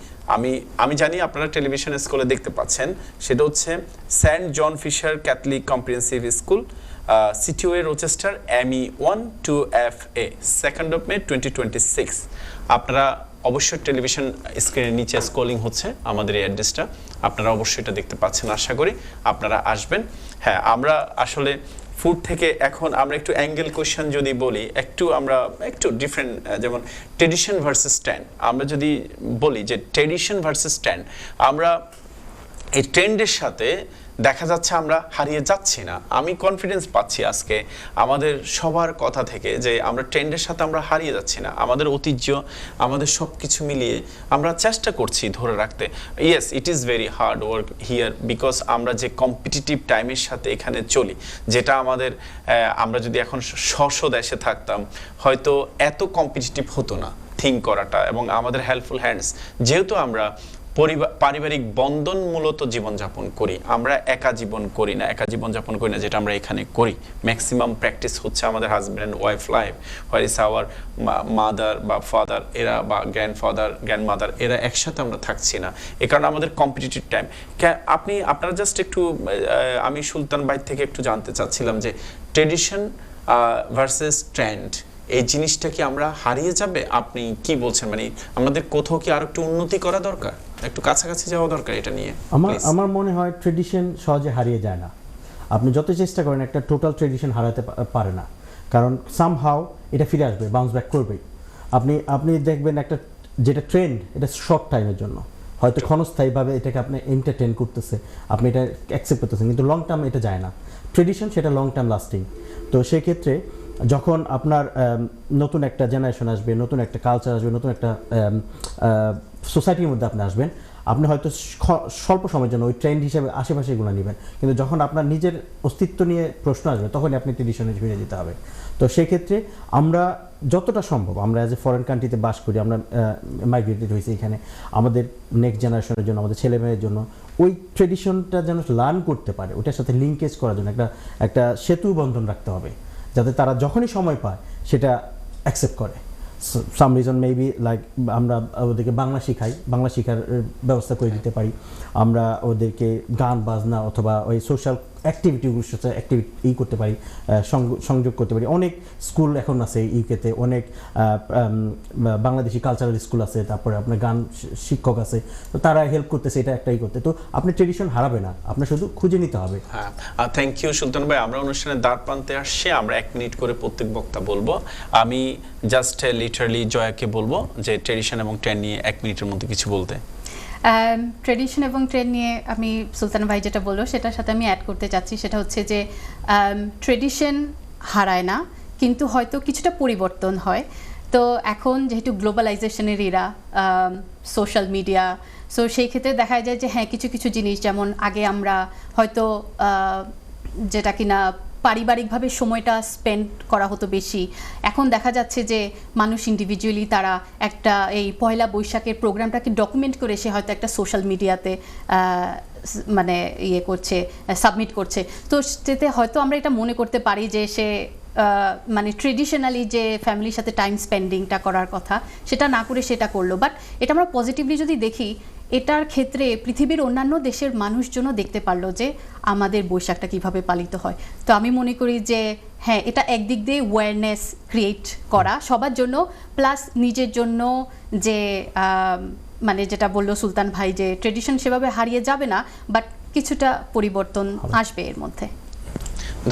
আমি জানি আপনারা টেলিভিশন স্কুলে দেখতে পাচ্ছেন, সেটা হচ্ছে saint John Fisher Catholic comprehensive school, সিটিওয়ে Rochester, ME 1 2FA, 2nd of May 2026। আপনারা অবশ্যই টেলিভিশন স্ক্রিনের নিচে স্ক্রলিং হচ্ছে আমাদের এই অ্যাড্রেসটা, আপনারা অবশ্যই এটা দেখতে পাচ্ছেন, আশা করি আপনারা আসবেন। হ্যাঁ, আমরা আসলে ফুড থেকে এখন আমরা একটু অ্যাঙ্গেল কোয়েশ্চেন যদি বলি, আমরা একটু ডিফারেন্ট, যেমন ট্রেডিশন ভার্সেস ট্রেন্ড। আমরা যদি বলি যে ট্রেডিশন ভার্সেস ট্রেন্ড, আমরা এই ট্রেন্ডের সাথে দেখা যাচ্ছে আমরা হারিয়ে যাচ্ছি না। আমি কনফিডেন্স পাচ্ছি আজকে আমাদের সবার কথা থেকে যে আমরা ট্রেন্ডের সাথে আমরা হারিয়ে যাচ্ছি না। আমাদের ঐতিহ্য, আমাদের সব কিছু মিলিয়ে আমরা চেষ্টা করছি ধরে রাখতে। Yes, it is very hard work here, because আমরা যে কম্পিটিটিভ টাইমের সাথে এখানে চলি, যেটা আমাদের আমরা যদি এখন স্ব দেশে থাকতাম হয়তো এত কম্পিটিটিভ হতো না থিঙ্ক করাটা, এবং আমাদের হেল্পফুল হ্যান্ডস, যেহেতু আমরা পারিবারিক বন্ধন মূলত জীবনযাপন করি, আমরা একা জীবনযাপন করি না, যেটা আমরা এখানে করি। ম্যাক্সিমাম প্র্যাকটিস হচ্ছে আমাদের husband and wife life, where is our mother বা ফাদার এরা বা গ্র্যান্ডমাদার এরা একসাথে আমরা থাকছি না, এ কারণে আমাদের কম্পিটিটিভ টাইম। আপনারা জাস্ট একটু, আমি সুলতান ভাই থেকে একটু জানতে চাচ্ছিলাম যে ট্রেডিশন ভার্সেস ট্রেন্ড, এই জিনিসটা কি আমরা হারিয়ে যাবে? আপনি কি বলছেন? মানে আমাদের কোথাও কি আরো একটু উন্নতি করা দরকার, একটু কাছাকাছি যাওয়া দরকার এটা নিয়ে? আমার মনে হয় ট্রেডিশন সহজে হারিয়ে যায় না। আপনি যত চেষ্টা করেন একটা টোটাল ট্রেডিশন হারাতে পারে না, কারণ সামহাও এটা ফিরে আসবে, বাউন্স ব্যাক করবেই। আপনি দেখবেন একটা যেটা ট্রেন্ড, এটা শর্ট টাইমের জন্য, হয়তো ক্ষণস্থায়ীভাবে এটাকে আপনি এন্টারটেইন করতেছে, আপনি এটা অ্যাকসেপ্ট করতেছেন, কিন্তু লং টার্ম এটা যায় না। ট্রেডিশন সেটা লং টার্ম লাস্টিং। তো সেক্ষেত্রে যখন আপনার নতুন একটা জেনারেশন আসবে, নতুন একটা কালচার আসবে, নতুন একটা সোসাইটির মধ্যে আপনি আসবেন, আপনি হয়তো স্বল্প সময়ের জন্য ওই ট্রেন্ড হিসেবে আশেপাশে এগুলো নেবেন, কিন্তু যখন আপনার নিজের অস্তিত্ব নিয়ে প্রশ্ন আসবে তখনই আপনি ট্রেডিশনে ফিরে যেতে হবে। তো সেক্ষেত্রে আমরা যতটা সম্ভব, আমরা অ্যাজ এ ফরেন কান্ট্রিতে বাস করি, আমরা মাইগ্রেটেড হয়েছি এখানে, আমাদের নেক্সট জেনারেশনের জন্য, আমাদের ছেলেমেয়ের জন্য ওই ট্রেডিশনটা যেন লার্ন করতে পারে, ওটার সাথে লিঙ্কেজ করার জন্য একটা সেতু বন্ধন রাখতে হবে, যাতে তারা যখনই সময় পায় সেটা অ্যাকসেপ্ট করে। সাম রিজন মেবি লাইক আমরা ওদেরকে বাংলা শেখার ব্যবস্থা করে দিতে পারি, আমরা ওদেরকে গান বাজনা অথবা ওই সোশ্যাল অ্যাক্টিভিটিগুলোর সাথে করতে পারি, সংযোগ করতে পারি। অনেক স্কুল এখন আছে ইউকেতে, অনেক বাংলাদেশি কালচারাল স্কুল আছে, তারপরে আপনার গান শিক্ষক আছে, তো তারা হেল্প করতেছে, এটা একটাই করতে। তো আপনি ট্রেডিশন হারাবে না, আপনার শুধু খুঁজে নিতে হবে। হ্যাঁ, থ্যাংক ইউ সুলতান ভাই। আমরা অনুষ্ঠানের দ্বার প্রান্তে আসছি, আমরা 1 মিনিট করে প্রত্যেক বক্তা বলবো। আমি জাস্ট লিটারালি জয়াকে বলবো যে ট্রেডিশন এবং ট্রেন্ড নিয়ে 1 মিনিটের মধ্যে কিছু বলতে। ট্রেডিশন এবং ট্রেন্ড নিয়ে আমি সুলতান ভাই যেটা বললো সেটার সাথে আমি অ্যাড করতে চাচ্ছি, সেটা হচ্ছে যে ট্রেডিশন হারায় না, কিন্তু হয়তো কিছুটা পরিবর্তন হয়। তো এখন যেহেতু গ্লোবালাইজেশনের এরা, সোশ্যাল মিডিয়া, সো সেই ক্ষেত্রে দেখা যায় যে হ্যাঁ, কিছু কিছু জিনিস যেমন আগে আমরা হয়তো যেটা কিনা পারিবারিকভাবে সময়টা স্পেন্ড করা হতো বেশি, এখন দেখা যাচ্ছে যে মানুষ ইন্ডিভিজুয়ালি তারা একটা এই পয়লা বৈশাখের প্রোগ্রামটাকে ডকুমেন্ট করে সে হয়তো একটা সোশ্যাল মিডিয়াতে মানে করছে, সাবমিট করছে। তো সেটাতে হয়তো আমরা এটা মনে করতে পারি যে সে মানে ট্রেডিশনালি যে ফ্যামিলির সাথে টাইম স্পেন্ডিংটা করার কথা সেটা না করে সেটা করলো। বাট এটা আমরা পজিটিভলি যদি দেখি, এটার ক্ষেত্রে পৃথিবীর অন্যান্য দেশের মানুষজনও দেখতে পারলো যে আমাদের বৈশাখটা কিভাবে পালিত হয়। তো আমি মনে করি যে হ্যাঁ, এটা একদিক দিয়ে অ্যাওয়ারনেস ক্রিয়েট করা সবার জন্য, প্লাস নিজের জন্য, যে মানে যেটা বললো সুলতান ভাই যে ট্রেডিশন সেভাবে হারিয়ে যাবে না, বাট কিছুটা পরিবর্তন আসবে এর মধ্যে।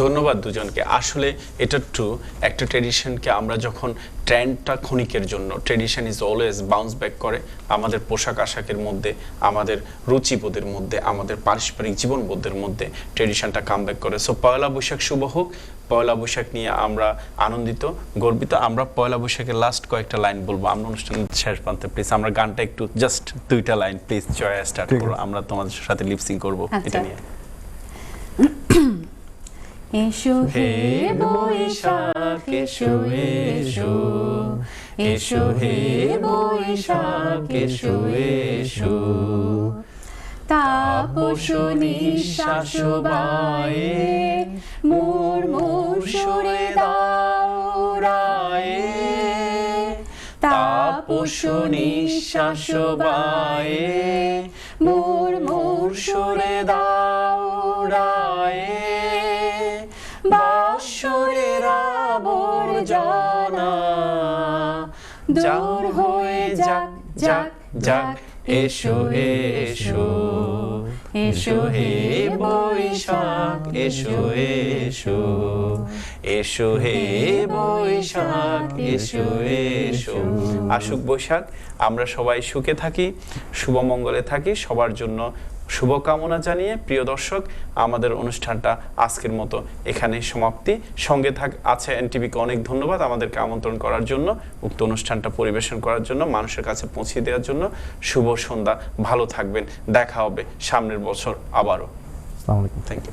ধন্যবাদ দুজনকে। আসলে এটা ট্রু, একটা ট্রেডিশনকে আমরা যখন ট্রেন্ডটা ক্ষণিকের জন্য, tradition is always bounce back করে আমাদের পোশাক আশাকের মধ্যে, আমাদের রুচিবোধের মধ্যে, আমাদের পারস্পরিক জীবনবোধের মধ্যে ট্রেডিশনটা কামব্যাক করে। সো পয়লা বৈশাখ শুভ হোক। পয়লা বৈশাখ নিয়ে আমরা আনন্দিত, গর্বিত। আমরা পয়লা বৈশাখের লাস্ট কয়েকটা লাইন বলবো আমরা অনুষ্ঠানের শেষ প্রান্তে। প্লিজ আমরা গানটা একটু জাস্ট 2টা লাইন প্লিজ জয়া স্টার্ট করো, আমরা তোমাদের সাথে লিপসিং করবো এটা নিয়ে। এসো হে বৈশাখ এসো এসো, এসো হে বৈশাখ এসো এসো, তাপস নিঃশ্বাস বায়ে মুর্মুর সুরে দাউড়ায়ে, তাপস নিঃশ্বাস বায়ে মুর্মুর সুরে দাউড়ায়ে, বাঁশরের আবর্জনা দূর হয়ে যাক যাক যাক, এসো এসো, এসো হে বৈশাখ এসো এসো, এসো হে বৈশাখ এসো এসো। আসুক বৈশাখ, আমরা সবাই সুখে থাকি, শুভমঙ্গলে থাকি, সবার জন্য শুভকামনা জানিয়ে প্রিয় দর্শক আমাদের অনুষ্ঠানটা আজকের মতো এখানে সমাপ্তি। সঙ্গে আছে এনটিভিকে অনেক ধন্যবাদ আমাদেরকে আমন্ত্রণ করার জন্য, উক্ত অনুষ্ঠানটা পরিবেশন করার জন্য, মানুষের কাছে পৌঁছে দেওয়ার জন্য। শুভ সন্ধ্যা, ভালো থাকবেন, দেখা হবে সামনের বছর আবারও। আসসালামু আলাইকুম। Thank you.